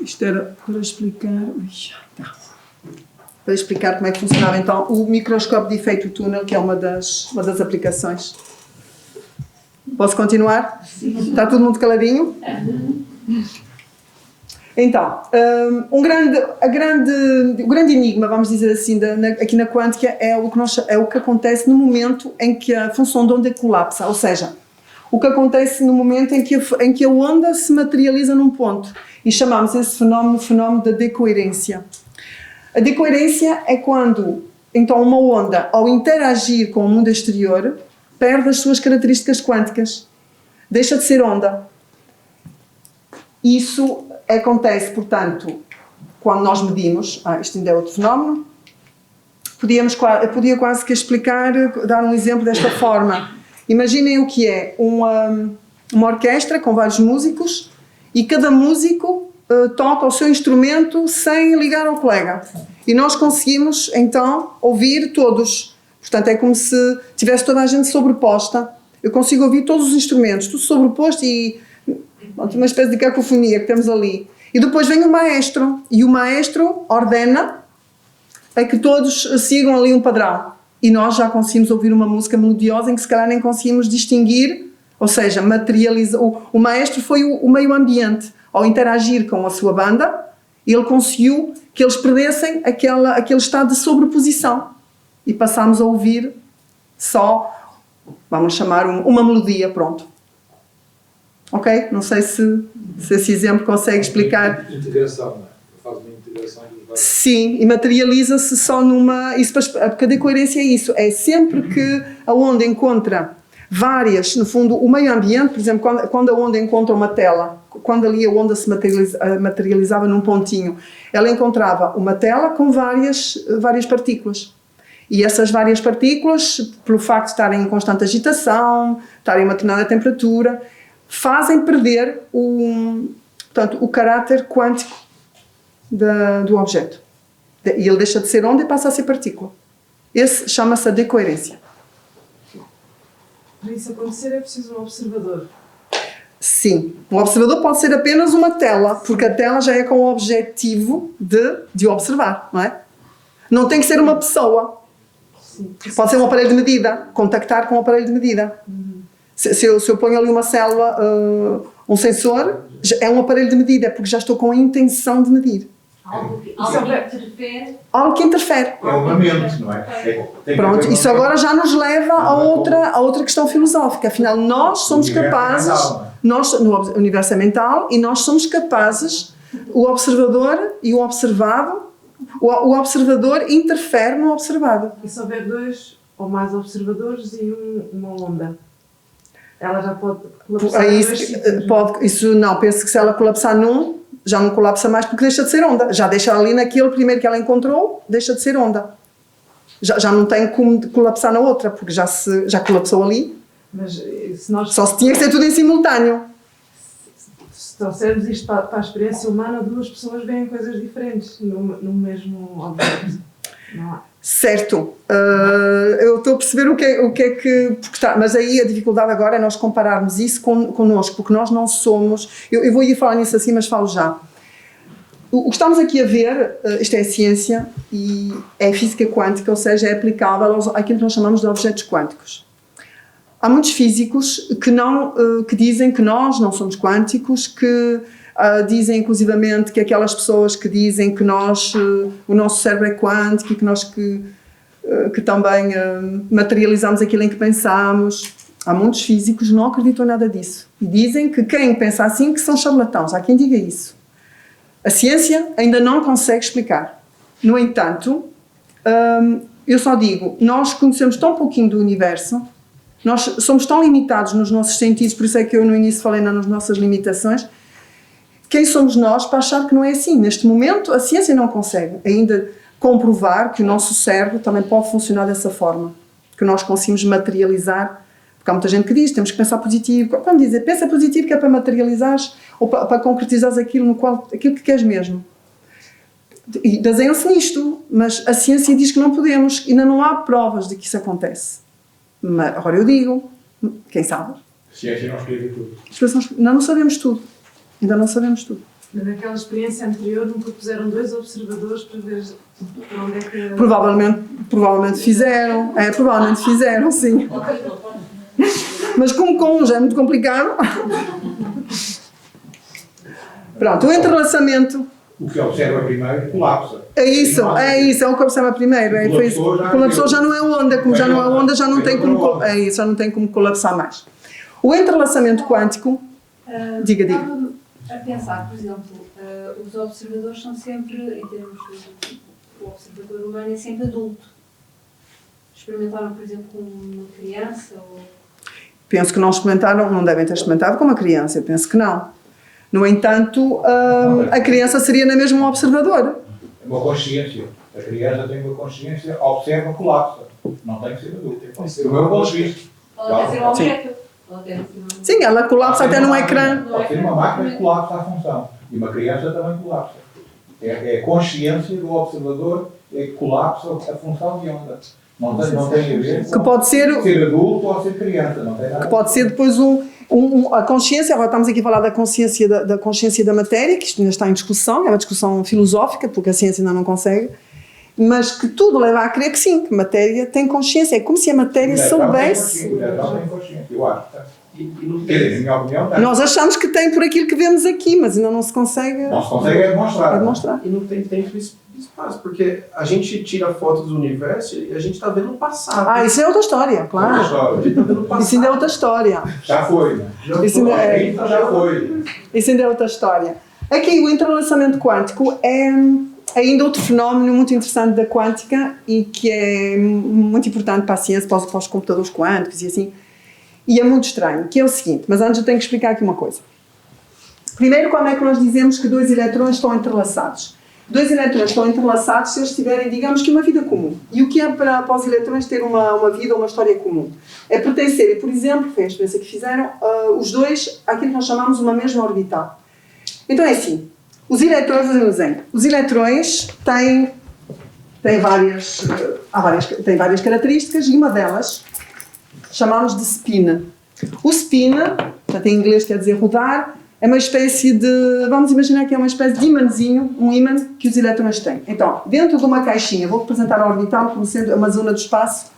Isto era para explicar... Para explicar como é que funcionava então o microscópio de efeito túnel, que é uma das aplicações. Posso continuar? Sim. Está todo mundo caladinho? Então, o grande enigma, vamos dizer assim, aqui na quântica é o que acontece no momento em que a função de onda colapsa, ou seja, o que acontece no momento em que a onda se materializa num ponto. E chamamos esse fenómeno o fenómeno da decoerência. A decoerência é quando, então, uma onda, ao interagir com o mundo exterior, perde as suas características quânticas. Deixa de ser onda. Isso acontece, portanto, quando nós medimos... isto ainda é outro fenómeno. Eu podia quase que explicar, dar um exemplo desta forma. Imaginem o que é uma orquestra com vários músicos, e cada músico toca o seu instrumento sem ligar ao colega. E nós conseguimos, então, ouvir todos. Portanto, é como se tivesse toda a gente sobreposta. Eu consigo ouvir todos os instrumentos, tudo sobreposto, e uma espécie de cacofonia que temos ali. E depois vem o maestro, e o maestro ordena a que todos sigam ali um padrão. E nós já conseguimos ouvir uma música melodiosa em que se calhar nem conseguimos distinguir. Ou seja, o maestro foi o meio ambiente. Ao interagir com a sua banda, ele conseguiu que eles perdessem aquele estado de sobreposição. E passámos a ouvir só, vamos chamar, uma melodia, pronto. Ok? Não sei se esse exemplo consegue explicar. Integração, não é? Faz uma integração dos vários. Sim, e materializa-se só numa... Porque a decoerência é isso. É sempre que a onda encontra várias, no fundo, o meio ambiente, por exemplo, quando a onda encontra uma tela, quando ali a onda se materializava num pontinho, ela encontrava uma tela com várias partículas. E essas várias partículas, pelo facto de estarem em constante agitação, estarem a uma determinada temperatura, fazem perder o caráter quântico do objeto. E ele deixa de ser onda e passa a ser partícula. Esse chama-se a decoerência. Para isso acontecer é preciso um observador. Sim, o observador pode ser apenas uma tela, porque a tela já é com o objetivo de observar, não é? Não tem que ser uma pessoa. Pode ser um aparelho de medida, contactar com um aparelho de medida. Se eu ponho ali uma célula, um sensor, é um aparelho de medida, porque já estou com a intenção de medir. Algo que interfere. Algo que interfere. É uma mente, não é? Pronto, isso agora já nos leva a outra questão filosófica. Afinal, nós somos capazes, no universo é mental, e nós somos capazes, o observador e o observado, o observador interfere no observado. E se houver 2 ou mais observadores e uma onda? Ela já pode colapsar em 2 sítios? Isso não, penso que se ela colapsar num, já não colapsa mais porque deixa de ser onda. Já deixa ali naquele primeiro que ela encontrou, deixa de ser onda. Já não tem como colapsar na outra, porque já colapsou ali. Mas se nós... Só se tinha que ser tudo em simultâneo. Se trouxermos isto para a experiência humana, 2 pessoas veem coisas diferentes no mesmo objeto. Não há. Certo. Eu estou a perceber o que é que... mas aí a dificuldade agora é nós compararmos isso connosco, porque nós não somos... Eu vou ir falar nisso assim, mas falo já. O que estamos aqui a ver, isto é a ciência e é a física quântica, ou seja, é aplicável àquilo que nós chamamos de objetos quânticos. Há muitos físicos que dizem que nós não somos quânticos, que dizem inclusivamente que aquelas pessoas que dizem que o nosso cérebro é quântico e que nós que também materializamos aquilo em que pensamos. Há muitos físicos que não acreditam em nada disso. E dizem que quem pensa assim que são charlatãos. Há quem diga isso. A ciência ainda não consegue explicar. No entanto, eu só digo, nós conhecemos tão pouquinho do universo, nós somos tão limitados nos nossos sentidos, por isso é que eu no início falei nas nossas limitações. Quem somos nós para achar que não é assim? Neste momento, a ciência não consegue ainda comprovar que o nosso cérebro também pode funcionar dessa forma, que nós conseguimos materializar, porque há muita gente que diz, temos que pensar positivo. Quando dizem, pensa positivo, que é para materializares ou para concretizares aquilo que queres mesmo. E baseiam-se nisto, mas a ciência diz que não podemos, ainda não há provas de que isso acontece. Mas, agora eu digo, quem sabe? A ciência não explica tudo. Ainda não sabemos tudo. Ainda não sabemos tudo. Naquela experiência anterior nunca puseram 2 observadores para ver para onde é que... Provavelmente fizeram. Provavelmente fizeram, sim. Mas como com um já é muito complicado. Pronto, o entrelaçamento. O que observa primeiro colapsa. É o que observa primeiro. Quando a pessoa já não é onda, como já não é onda, já não tem como, já não tem como colapsar mais. O entrelaçamento quântico, diga. A pensar, por exemplo, os observadores são sempre, em termos o observador humano é sempre adulto. Experimentaram, por exemplo, com uma criança? Ou... Penso que não experimentaram, não devem ter experimentado com uma criança, eu penso que não. No entanto, a criança seria na mesma um observador. É uma consciência. A criança tem uma consciência, observa, colapsa. Não tem que ser adulto. Do meu ponto de vista. Pode ser um objeto. Sim, ela colapsa até num ecrã. Pode ser uma máquina que colapsa a função. E uma criança também colapsa. É a consciência do observador que colapsa a função de onda. Não tem a ver com que pode ser adulto ou ser criança. Não tem nada. Que pode ser depois a consciência, agora estamos aqui a falar da consciência da matéria, que isto ainda está em discussão, é uma discussão filosófica, porque a ciência ainda não consegue, mas que tudo leva a crer que sim, que a matéria tem consciência. É como se a matéria soubesse. O elettrão tem consciência, eu acho. Quer dizer, na minha opinião, tem. Nós achamos que tem por aquilo que vemos aqui, mas ainda não se consegue. Não se consegue demonstrar. E não tem tempo e espaço, porque a gente tira fotos do universo e a gente está vendo o passado. Isso é outra história, claro. A gente tá vendo o passado. Isso ainda é outra história. Já foi, né? Já foi. Isso ainda é outra história. Aqui, o entrelaçamento quântico é ainda outro fenómeno muito interessante da quântica e que é muito importante para a ciência, para os computadores quânticos e assim. E é muito estranho, que é o seguinte, mas antes eu tenho que explicar aqui uma coisa. Primeiro, quando é que nós dizemos que 2 eletrões estão entrelaçados? 2 eletrões estão entrelaçados se eles tiverem, digamos que, uma vida comum. E o que é para os eletrões ter uma vida ou uma história comum? É pertencerem, por exemplo, foi a experiência que fizeram, os dois àquilo que nós chamamos uma mesma orbital. Então é assim, os eletrões, vou fazer um exemplo. Os eletrões têm várias características e uma delas chamamos de spin. O spin portanto em inglês quer dizer rodar, é uma espécie de, vamos imaginar que é uma espécie de imãzinho, um ímã que os elétrons têm. Então, dentro de uma caixinha, vou representar a orbital como sendo uma zona do espaço,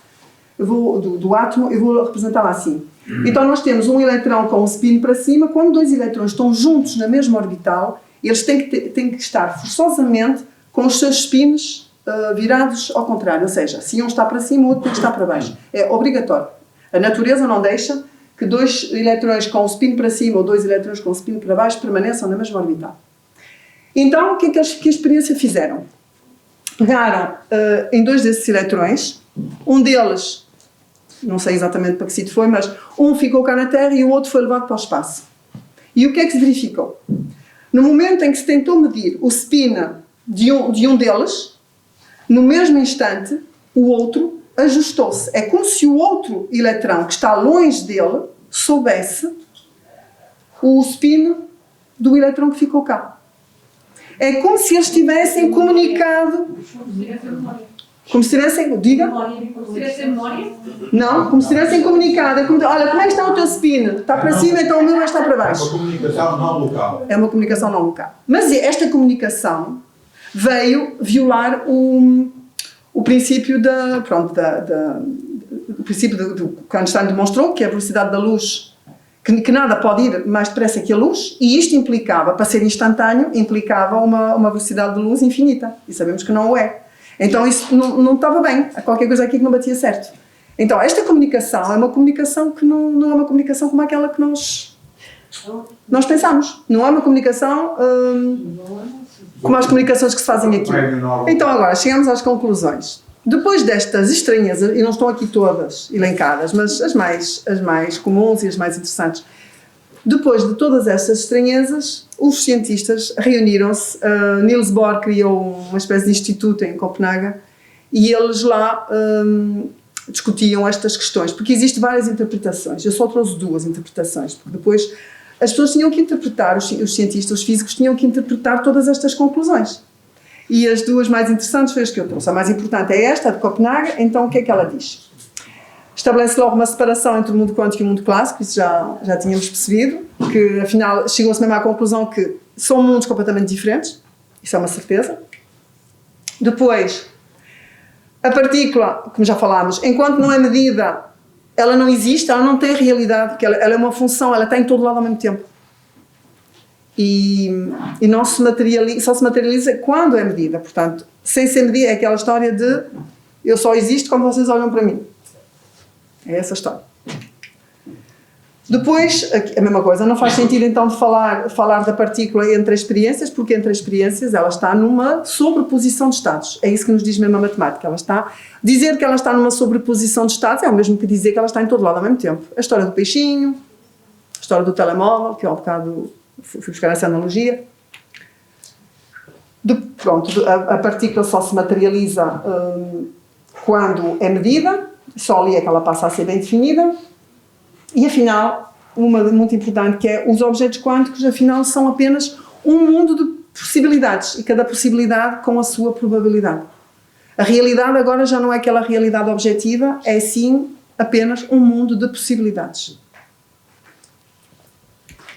do átomo, eu vou representá-la assim. Então nós temos um elétrão com um spin para cima. Quando dois elétrons estão juntos na mesma orbital, eles têm que estar forçosamente com os seus spins virados ao contrário, ou seja, se um está para cima, o outro tem que estar para baixo. É obrigatório. A natureza não deixa que dois elétrons com o spin para cima ou dois elétrons com o spin para baixo permaneçam na mesma orbital. Então, o que é que a experiência fizeram? Pegaram em dois desses elétrons, um deles, não sei exatamente para que sítio foi, mas um ficou cá na Terra e o outro foi levado para o espaço. E o que é que se verificou? No momento em que se tentou medir o spin de um deles, no mesmo instante, o outro ajustou-se. É como se o outro elétrão que está longe dele soubesse o spin do elétrão que ficou cá. É como se eles tivessem comunicado. Como se tivessem. Diga? Como se tivessem memória? Não, como se tivessem comunicado. É como, olha, como é que está o teu spin? Está para cima, então o meu vai estar para baixo. É uma comunicação não local. É uma comunicação não local. Mas esta comunicação veio violar o princípio o princípio do que Einstein demonstrou, que é a velocidade da luz, que nada pode ir mais depressa que a luz, e isto implicava, para ser instantâneo, implicava uma velocidade de luz infinita, e sabemos que não o é. Então isso não estava bem, há qualquer coisa aqui que não batia certo. Então esta comunicação é uma comunicação que não é uma comunicação como aquela que nós pensamos, não é uma comunicação como as comunicações que se fazem aqui. Então agora, chegamos às conclusões. Depois destas estranhezas, e não estão aqui todas elencadas, mas as mais comuns e as mais interessantes, depois de todas estas estranhezas, os cientistas reuniram-se. Niels Bohr criou uma espécie de instituto em Copenhague e eles lá discutiam estas questões, porque existem várias interpretações. Eu só trouxe duas interpretações, porque depois as pessoas tinham que interpretar, os cientistas, os físicos tinham que interpretar todas estas conclusões. E as duas mais interessantes foi as que eu trouxe. A mais importante é esta, a de Copenhague. Então, o que é que ela diz? Estabelece logo uma separação entre o mundo quântico e o mundo clássico, isso já tínhamos percebido, que afinal chegou-se mesmo à conclusão que são mundos completamente diferentes, isso é uma certeza. Depois, a partícula, como já falámos, enquanto não é medida, ela não existe, ela não tem realidade, porque ela é uma função, ela está em todo lado ao mesmo tempo. E não se materializa, só se materializa quando é medida. Portanto, sem ser medida, é aquela história de eu só existo quando vocês olham para mim. É essa história. Depois, a mesma coisa, não faz sentido então de falar da partícula entre experiências, porque entre experiências ela está numa sobreposição de estados. É isso que nos diz mesmo a matemática. Dizer que ela está numa sobreposição de estados é o mesmo que dizer que ela está em todo lado ao mesmo tempo. A história do peixinho, a história do telemóvel, que há um bocado fui buscar essa analogia. A partícula só se materializa quando é medida, só ali é que ela passa a ser bem definida. E afinal, uma muito importante, que é os objetos quânticos, afinal são apenas um mundo de possibilidades, e cada possibilidade com a sua probabilidade. A realidade agora já não é aquela realidade objetiva, é sim apenas um mundo de possibilidades.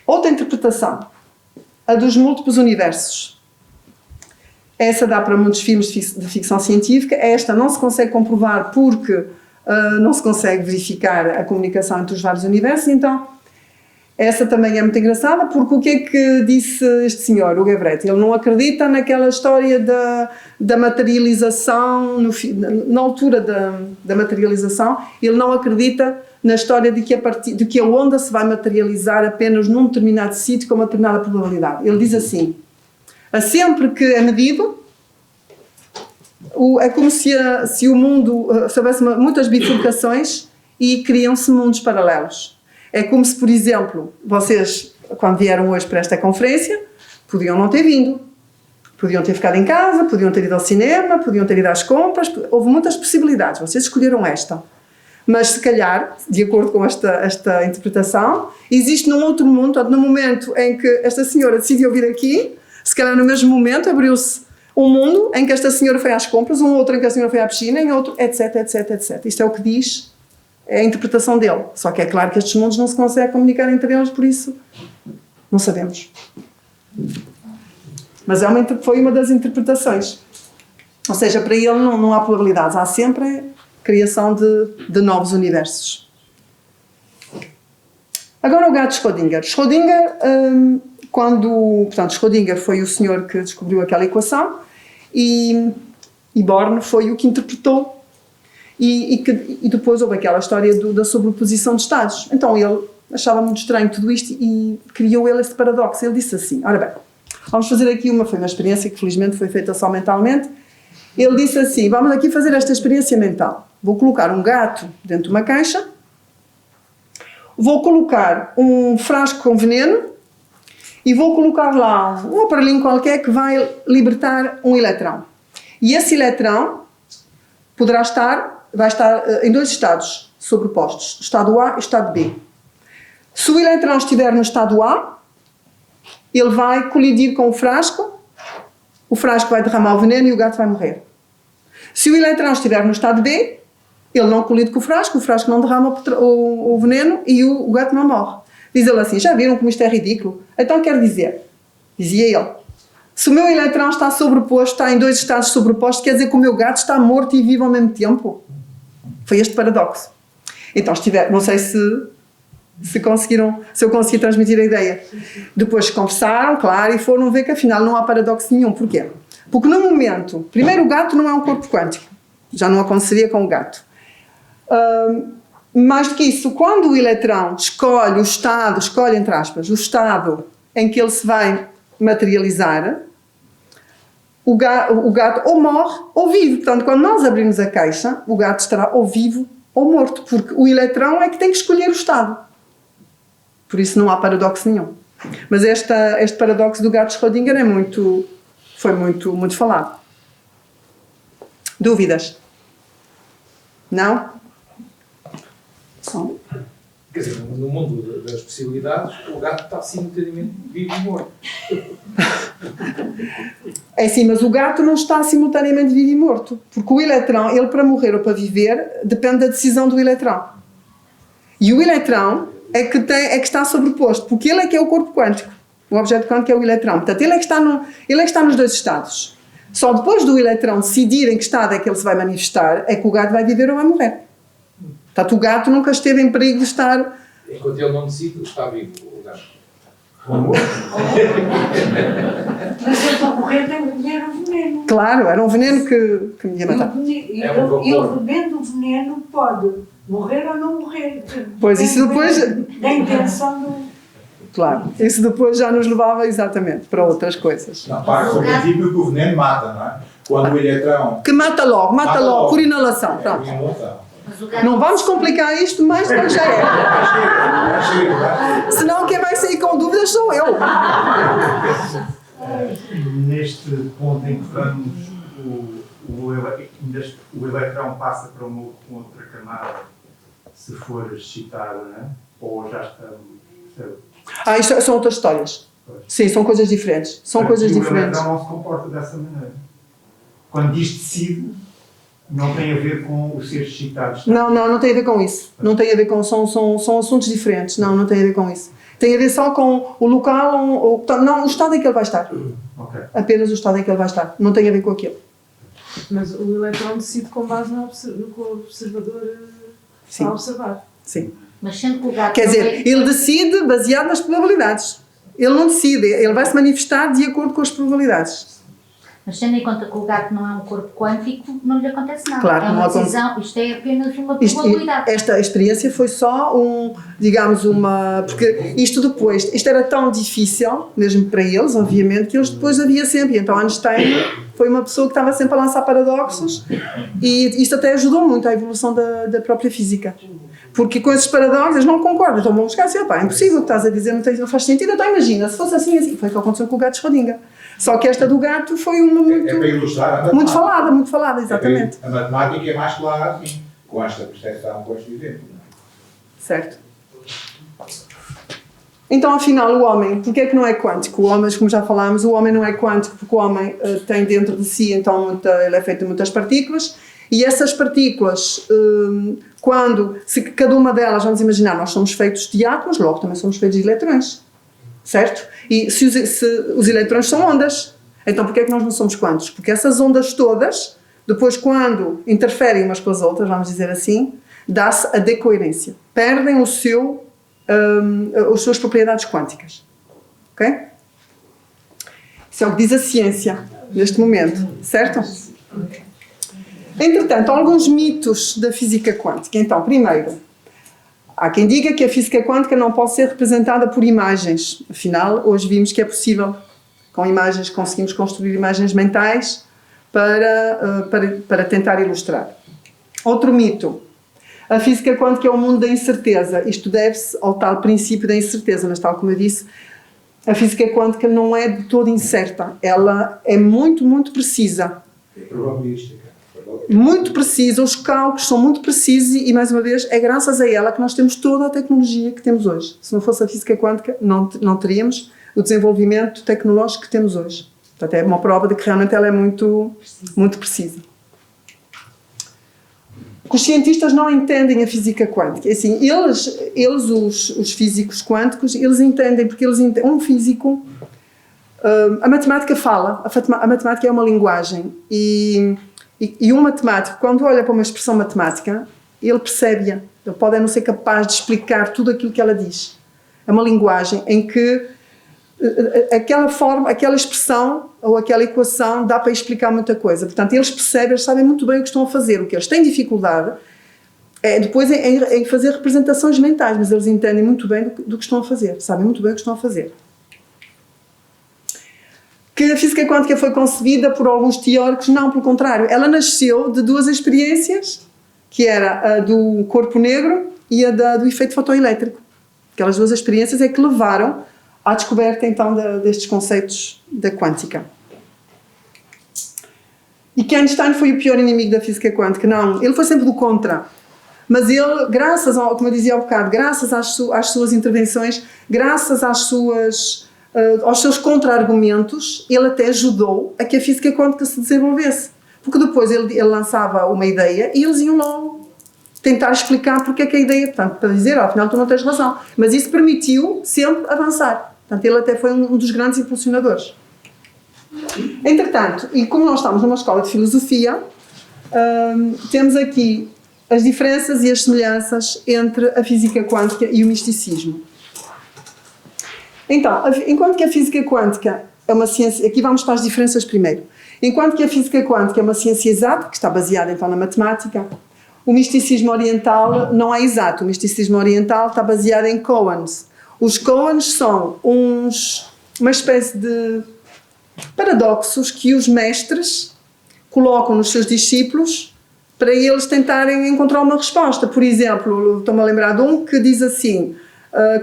Outra interpretação, a dos múltiplos universos. Essa dá para muitos filmes de ficção científica. Esta não se consegue comprovar porque não se consegue verificar a comunicação entre os vários universos. Então, essa também é muito engraçada, porque o que é que disse este senhor, o Everett? Ele não acredita naquela história da materialização, na altura da materialização, ele não acredita na história de que a onda se vai materializar apenas num determinado sítio com uma determinada probabilidade. Ele diz assim, sempre que é medido, é como se o mundo, se houvesse muitas bifurcações e criam-se mundos paralelos. É como se, por exemplo, vocês, quando vieram hoje para esta conferência, podiam não ter vindo. Podiam ter ficado em casa, podiam ter ido ao cinema, podiam ter ido às compras, houve muitas possibilidades, vocês escolheram esta. Mas se calhar, de acordo com esta interpretação, existe num outro mundo, no momento em que esta senhora decidiu vir aqui, se calhar no mesmo momento abriu-se um mundo em que esta senhora foi às compras, um outro em que a senhora foi à piscina, em outro, etc, etc, etc. Isto é o que diz é a interpretação dele. Só que é claro que estes mundos não se conseguem comunicar entre eles, por isso não sabemos. Mas foi uma das interpretações. Ou seja, para ele não há probabilidades, há sempre a criação de novos universos. Agora o gato Schrödinger. Portanto, Schrödinger foi o senhor que descobriu aquela equação e Born foi o que interpretou e depois houve aquela história da sobreposição de estados. Então ele achava muito estranho tudo isto e criou ele este paradoxo. Ele disse assim, ora bem, vamos fazer aqui foi uma experiência que felizmente foi feita só mentalmente. Ele disse assim, vamos aqui fazer esta experiência mental. Vou colocar um gato dentro de uma caixa, vou colocar um frasco com veneno e vou colocar lá um aparelhinho qualquer que vai libertar um eletrão. E esse eletrão vai estar em dois estados sobrepostos, estado A e estado B. Se o eletrão estiver no estado A, ele vai colidir com o frasco vai derramar o veneno e o gato vai morrer. Se o eletrão estiver no estado B, ele não colide com o frasco não derrama o veneno e o gato não morre. Diz ele assim, já viram como isto é ridículo? Então quer dizer, dizia ele, se o meu eletrão está sobreposto, está em dois estados sobrepostos, quer dizer que o meu gato está morto e vivo ao mesmo tempo? Foi este paradoxo. Então, não sei se eu consegui transmitir a ideia. Depois conversaram, claro, e foram ver que afinal não há paradoxo nenhum. Porquê? Porque no momento, primeiro o gato não é um corpo quântico. Já não aconteceria com o gato. Mais do que isso, quando o eletrão escolhe entre aspas, o estado em que ele se vai materializar, o gato ou morre ou vive. Portanto, quando nós abrimos a caixa, o gato estará ou vivo ou morto, porque o eletrão é que tem que escolher o estado. Por isso não há paradoxo nenhum. Mas este paradoxo do gato Schrödinger foi muito falado. Dúvidas? Não? São? Quer dizer, no mundo das possibilidades, o gato está simultaneamente vivo e morto. É sim, mas o gato não está simultaneamente vivo e morto. Porque o eletrão, ele para morrer ou para viver, depende da decisão do eletrão. E o eletrão é que está sobreposto, porque ele é que é o corpo quântico. O objeto quântico é o eletrão. Portanto, ele é que está nos dois estados. Só depois do eletrão decidir em que estado é que ele se vai manifestar, é que o gato vai viver ou vai morrer. Portanto, o gato nunca esteve em perigo de estar... Enquanto ele não decide, está vivo o gato. Mas ele para morrer tem que beber o veneno. Claro, era um veneno que me ia matar. Ele bebendo o veneno pode morrer ou não morrer. Pois, isso depois... Da intenção do... Claro, isso depois já nos levava exatamente para outras coisas. Não, parte do princípio que o veneno mata, não é? Quando o eletrão... Que mata logo, por inalação. Pronto. Não vamos complicar isto mais do que já é. Senão quem vai sair com dúvidas sou eu. Neste ponto em que vamos, o eletrão passa para uma outra camada se for excitada, não é? Ou já estamos... Isto são outras histórias. Pois. Sim, são coisas diferentes. São coisas diferentes. O eletrão não se comporta dessa maneira. Quando diz decide, não tem a ver com os seres excitados. Não tem a ver com isso. Não tem a ver com... São assuntos diferentes. Não tem a ver com isso. Tem a ver só com o local, o estado em que ele vai estar. Okay. Apenas o estado em que ele vai estar. Não tem a ver com aquilo. Mas o eletrão decide com base no que o observador está a observar. Sim. Mas sendo que o gato... Quer dizer, ele decide baseado nas probabilidades. Ele não decide. Ele vai se manifestar de acordo com as probabilidades. Mas tendo em conta que o gato não é um corpo quântico, não lhe acontece nada. Claro, é uma decisão, isto é apenas uma probabilidade. Esta experiência foi só porque isto era tão difícil, mesmo para eles, obviamente, que eles depois havia sempre. Então Einstein foi uma pessoa que estava sempre a lançar paradoxos e isto até ajudou muito à evolução da própria física. Porque com esses paradoxos eles não concordam, então vão buscar assim, é impossível o que estás a dizer, não faz sentido, então imagina, se fosse assim, foi o que aconteceu com o gato Schrödinger. Só que esta do gato foi uma para ilustrar muito falada, exatamente. A matemática é mais clara assim, com esta percepção, com este exemplo. Certo. Então, afinal, o homem, porque é que não é quântico? O homem, como já falámos, o homem não é quântico porque o homem tem dentro de si, então, ele é feito de muitas partículas E essas partículas, se cada uma delas, vamos imaginar, nós somos feitos de átomos, logo também somos feitos de eletrões, certo? E se os eletrões são ondas, então porquê é que nós não somos quantos? Porque essas ondas todas, depois quando interferem umas com as outras, vamos dizer assim, dá-se a decoerência. Perdem as suas propriedades quânticas. Ok? Isso é o que diz a ciência neste momento, certo? Entretanto, alguns mitos da física quântica. Então, primeiro, há quem diga que a física quântica não pode ser representada por imagens. Afinal, hoje vimos que é possível. Com imagens, conseguimos construir imagens mentais para tentar ilustrar. Outro mito. A física quântica é o mundo da incerteza. Isto deve-se ao tal princípio da incerteza, mas tal como eu disse, a física quântica não é de todo incerta. Ela é muito, muito precisa. É probabilística. Muito precisa, os cálculos são muito precisos e, mais uma vez, é graças a ela que nós temos toda a tecnologia que temos hoje. Se não fosse a física quântica, não teríamos o desenvolvimento tecnológico que temos hoje. Portanto, é uma prova de que realmente ela é muito, muito precisa. Os cientistas não entendem a física quântica. Assim, eles os físicos quânticos, eles entendem, porque um físico... a matemática fala, a matemática é uma linguagem e um matemático, quando olha para uma expressão matemática, ele percebe-a. Ele pode não ser capaz de explicar tudo aquilo que ela diz. É uma linguagem em que aquela forma, aquela expressão ou aquela equação dá para explicar muita coisa. Portanto, eles percebem, eles sabem muito bem o que estão a fazer. O que eles têm dificuldade é depois em fazer representações mentais, mas eles entendem muito bem do que estão a fazer. Sabem muito bem o que estão a fazer. Que a física quântica foi concebida por alguns teóricos, não, pelo contrário. Ela nasceu de duas experiências, que era a do corpo negro e a do efeito fotoelétrico. Aquelas duas experiências é que levaram à descoberta, então, destes conceitos da quântica. E que Einstein foi o pior inimigo da física quântica? Não, ele foi sempre do contra. Mas ele, graças, como eu dizia há bocado, graças às suas intervenções, graças aos seus contra-argumentos, ele até ajudou a que a física quântica se desenvolvesse. Porque depois ele lançava uma ideia e eles iam logo tentar explicar porque é que a ideia... Portanto, para dizer, afinal, tu não tens razão. Mas isso permitiu sempre avançar. Portanto, ele até foi um dos grandes impulsionadores. Entretanto, e como nós estamos numa escola de filosofia, temos aqui as diferenças e as semelhanças entre a física quântica e o misticismo. Então, enquanto que a física quântica é uma ciência... Aqui vamos para as diferenças primeiro. Enquanto que a física quântica é uma ciência exata, que está baseada então na matemática, o misticismo oriental não é exato. O misticismo oriental está baseado em koans. Os koans são uma espécie de paradoxos que os mestres colocam nos seus discípulos para eles tentarem encontrar uma resposta. Por exemplo, estou-me a lembrar de um que diz assim,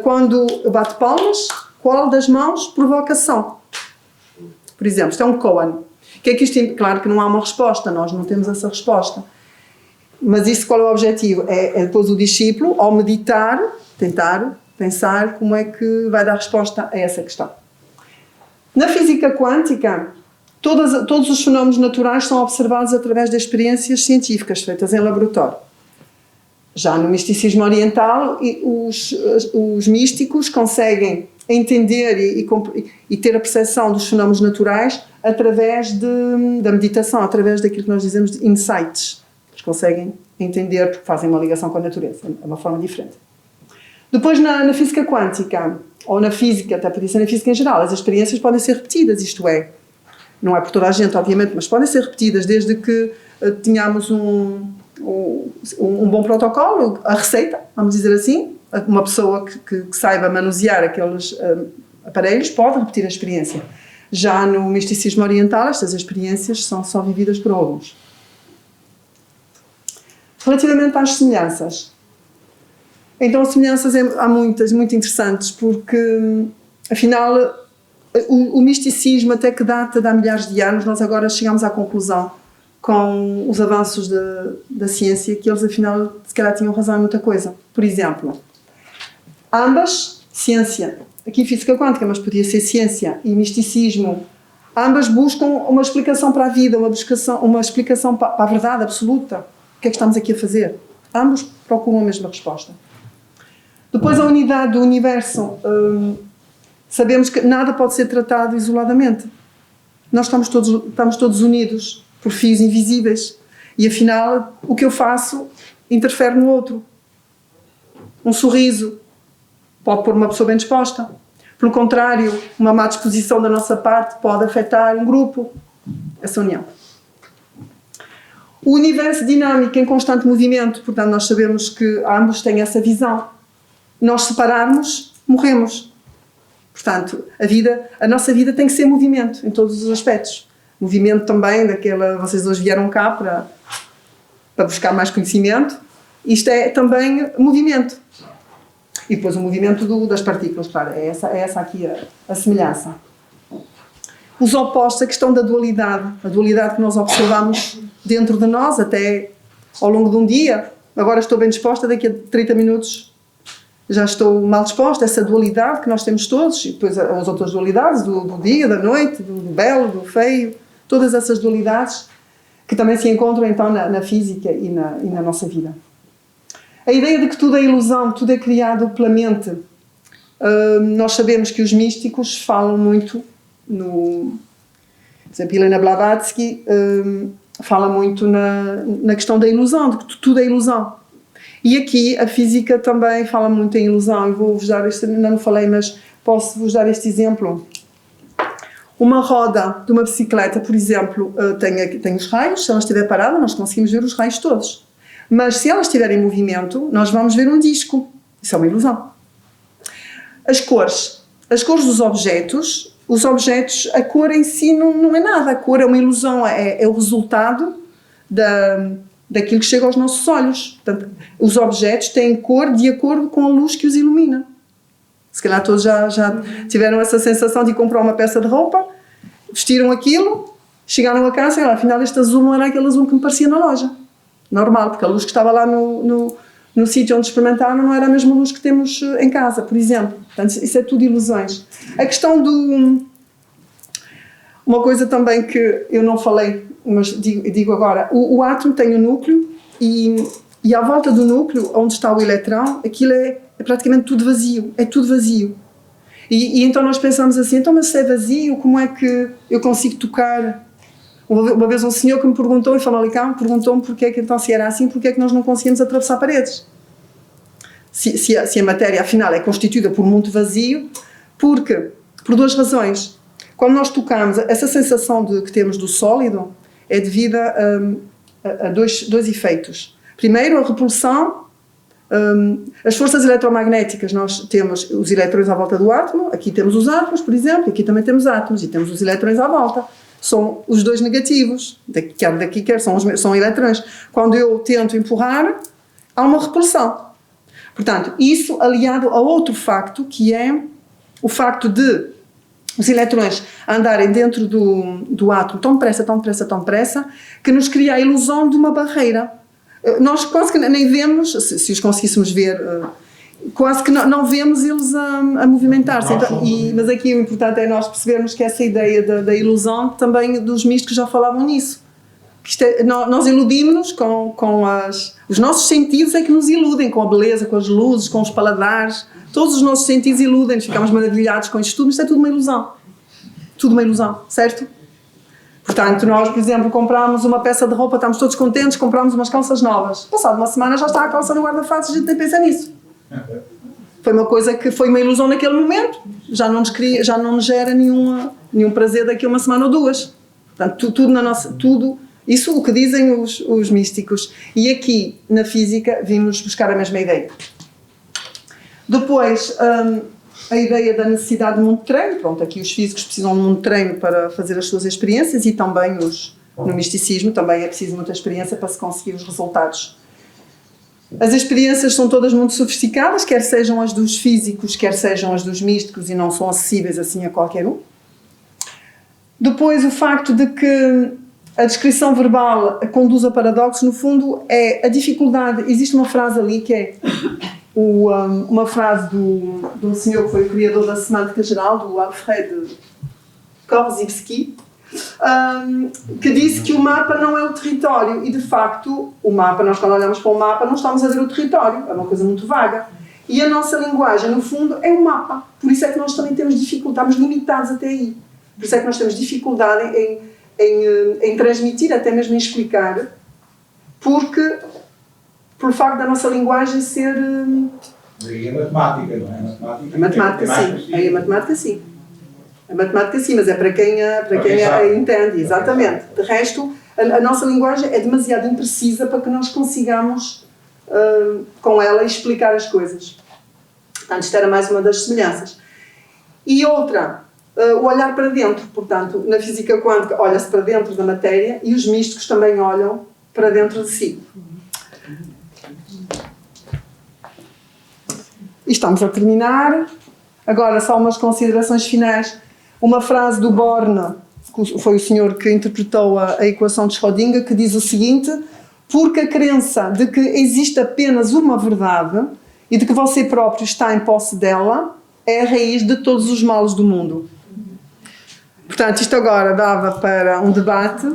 quando eu bato palmas, qual das mãos provoca ação? Por exemplo, isto é um koan. Que é que isto, claro que não há uma resposta, nós não temos essa resposta. Mas isso qual é o objetivo? É depois o discípulo, ao meditar, tentar pensar como é que vai dar resposta a essa questão. Na física quântica, todos os fenómenos naturais são observados através de experiências científicas feitas em laboratório. Já no misticismo oriental, os místicos conseguem entender e ter a percepção dos fenómenos naturais através da meditação, através daquilo que nós dizemos de insights. Eles conseguem entender porque fazem uma ligação com a natureza, é uma forma diferente. Depois, na física quântica, ou na física, até podia ser na física em geral, as experiências podem ser repetidas, isto é, não é por toda a gente, obviamente, mas podem ser repetidas desde que tenhamos um bom protocolo, a receita, vamos dizer assim, uma pessoa que saiba manusear aqueles aparelhos pode repetir a experiência. Já no misticismo oriental, estas experiências são só vividas por alguns. Relativamente às semelhanças. Então, as semelhanças há muitas, muito interessantes, porque, afinal, o misticismo, até que data de há milhares de anos, nós agora chegamos à conclusão, com os avanços da ciência, que eles, afinal, se calhar tinham razão em muita coisa. Por exemplo, ambas, ciência, aqui física quântica, mas podia ser ciência e misticismo, Ambas buscam uma explicação para a vida, uma explicação para a verdade absoluta. O que é que estamos aqui a fazer? Ambos procuram a mesma resposta. Depois, a unidade do universo. Sabemos que nada pode ser tratado isoladamente. Nós estamos todos unidos por fios invisíveis. E, afinal, o que eu faço interfere no outro. Um sorriso pode pôr uma pessoa bem disposta. Pelo contrário, uma má disposição da nossa parte pode afetar um grupo. Essa união. O universo dinâmico em constante movimento, portanto, nós sabemos que ambos têm essa visão. Nós separarmos, morremos. Portanto, a nossa vida tem que ser movimento, em todos os aspectos. Movimento também vocês hoje vieram cá para buscar mais conhecimento. Isto é também movimento. E depois o movimento das partículas, claro, é essa aqui a semelhança. Os opostos, a questão da dualidade. A dualidade que nós observamos dentro de nós, até ao longo de um dia. Agora estou bem disposta, daqui a 30 minutos já estou mal disposta. Essa dualidade que nós temos todos, e depois as outras dualidades, do dia, da noite, do belo, do feio, todas essas dualidades que também se encontram então na física e na nossa vida. A ideia de que tudo é ilusão, tudo é criado pela mente. Nós sabemos que os místicos falam muito, por exemplo, Helena Blavatsky fala muito na questão da ilusão, de que tudo é ilusão. E aqui a física também fala muito em ilusão. Eu vou-vos dar este, ainda não falei, mas posso-vos dar este exemplo. Uma roda de uma bicicleta, por exemplo, tem os raios. Se ela estiver parada, nós conseguimos ver os raios todos. Mas se ela estiver em movimento, nós vamos ver um disco. Isso é uma ilusão. As cores dos objetos, a cor em si não é nada. A cor é uma ilusão, é o resultado daquilo que chega aos nossos olhos. Portanto, os objetos têm cor de acordo com a luz que os ilumina. Se calhar todos já tiveram essa sensação de comprar uma peça de roupa, vestiram aquilo, chegaram a casa e afinal este azul não era aquele azul que me parecia na loja. Normal, porque a luz que estava lá no sítio onde experimentaram não era a mesma luz que temos em casa, por exemplo. Portanto, isso é tudo ilusões. A questão uma coisa também que eu não falei, mas digo agora, o átomo tem um núcleo e à volta do núcleo, onde está o eletrão, aquilo é praticamente tudo vazio, é tudo vazio. E então nós pensamos assim, então mas se é vazio, como é que eu consigo tocar? Uma vez um senhor que me perguntou, em Famalicão, perguntou-me porque é que então se era assim, porque é que nós não conseguimos atravessar paredes. Se a matéria afinal é constituída por muito vazio, por duas razões. Quando nós tocamos, essa sensação que temos do sólido é devida a dois efeitos. Primeiro, a repulsão, as forças eletromagnéticas. Nós temos os eletrões à volta do átomo, aqui temos os átomos, por exemplo, aqui também temos átomos e temos os eletrões à volta. São os dois negativos, quer são eletrões. Quando eu tento empurrar, há uma repulsão. Portanto, isso aliado a outro facto, que é o facto de os eletrões andarem dentro do átomo tão depressa, que nos cria a ilusão de uma barreira. Nós quase que nem vemos, se os conseguíssemos ver, quase que não vemos eles a movimentar-se. Então, mas aqui o importante é nós percebermos que essa ideia da ilusão, também dos místicos já falavam nisso. Nós iludimos-nos com os nossos sentidos é que nos iludem, com a beleza, com as luzes, com os paladares. Todos os nossos sentidos iludem-nos, ficamos maravilhados com isto tudo, mas isto é tudo uma ilusão. Tudo uma ilusão, certo? Portanto, nós, por exemplo, comprámos uma peça de roupa, estamos todos contentes, comprámos umas calças novas. Passado uma semana já está a calça no guarda-fatos e a gente nem pensa nisso. Foi uma coisa que foi uma ilusão naquele momento, já não nos gera nenhum prazer daqui a uma semana ou duas. Portanto, tudo isso o que dizem os místicos. E aqui, na física, vimos buscar a mesma ideia. Depois, a ideia da necessidade de muito treino. Pronto, aqui os físicos precisam de muito treino para fazer as suas experiências e também no misticismo também é preciso muita experiência para se conseguir os resultados. As experiências são todas muito sofisticadas, quer sejam as dos físicos, quer sejam as dos místicos, e não são acessíveis assim a qualquer um. Depois, o facto de que a descrição verbal conduz a paradoxos, no fundo, é a dificuldade. Existe uma frase ali que é uma frase de um senhor que foi o criador da semântica geral, do Alfred Korzybski, que disse que o mapa não é o território. E, de facto, o mapa, nós quando olhamos para o mapa, não estamos a ver o território. É uma coisa muito vaga. E a nossa linguagem, no fundo, é um mapa. Por isso é que nós também temos dificuldade, estamos limitados até aí. Por isso é que nós temos dificuldade em transmitir, até mesmo em explicar, porque, por facto da nossa linguagem ser... Daí a matemática, não é? A matemática, sim. A matemática, sim. A matemática, sim, mas é para quem a entende, exatamente. De resto, a nossa linguagem é demasiado imprecisa para que nós consigamos, com ela, explicar as coisas. Portanto, isto era mais uma das semelhanças. E outra, o olhar para dentro. Portanto, na física quântica, olha-se para dentro da matéria e os místicos também olham para dentro de si. E estamos a terminar. Agora, só umas considerações finais. Uma frase do Born, que foi o senhor que interpretou a equação de Schrödinger, que diz o seguinte: porque a crença de que existe apenas uma verdade e de que você próprio está em posse dela é a raiz de todos os males do mundo. Portanto, isto agora dava para um debate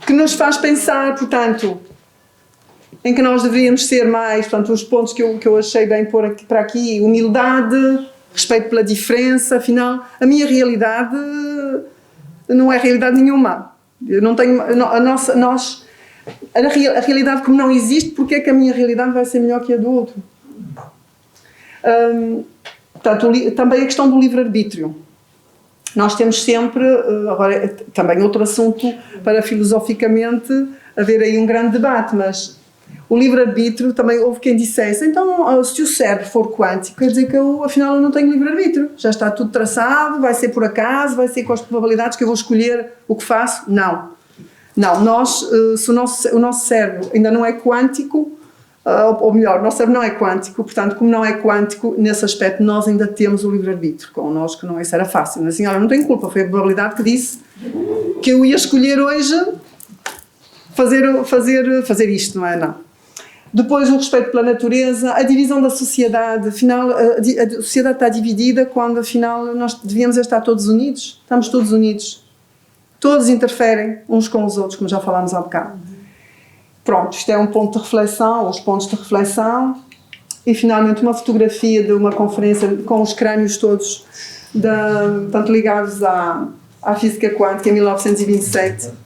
que nos faz pensar, portanto, em que nós deveríamos ser mais, portanto, os pontos que eu achei bem pôr aqui, para aqui: humildade, respeito pela diferença. Afinal, a minha realidade não é realidade nenhuma. Eu não tenho, a realidade como não existe, porque é que a minha realidade vai ser melhor que a do outro? Portanto, também a questão do livre-arbítrio. Nós temos sempre, agora também outro assunto para filosoficamente haver aí um grande debate, mas o livre-arbítrio, também houve quem dissesse, então, se o cérebro for quântico, quer dizer que afinal eu não tenho livre-arbítrio, já está tudo traçado, vai ser por acaso, vai ser com as probabilidades que eu vou escolher o que faço? Não. Não, se o nosso cérebro ainda não é quântico, ou melhor, o nosso cérebro não é quântico, portanto, como não é quântico, nesse aspecto nós ainda temos o livre-arbítrio. Connosco não, isso era fácil. Mas assim, olha, não tenho culpa, foi a probabilidade que disse que eu ia escolher hoje fazer isto, não é? Não. Depois o respeito pela natureza, a divisão da sociedade. Afinal, a sociedade está dividida quando afinal nós devíamos estar todos unidos. Estamos todos unidos. Todos interferem uns com os outros, como já falámos há bocado. Pronto, isto é um ponto de reflexão, os pontos de reflexão. E finalmente uma fotografia de uma conferência com os crânios todos, tanto ligados à física quântica em 1927.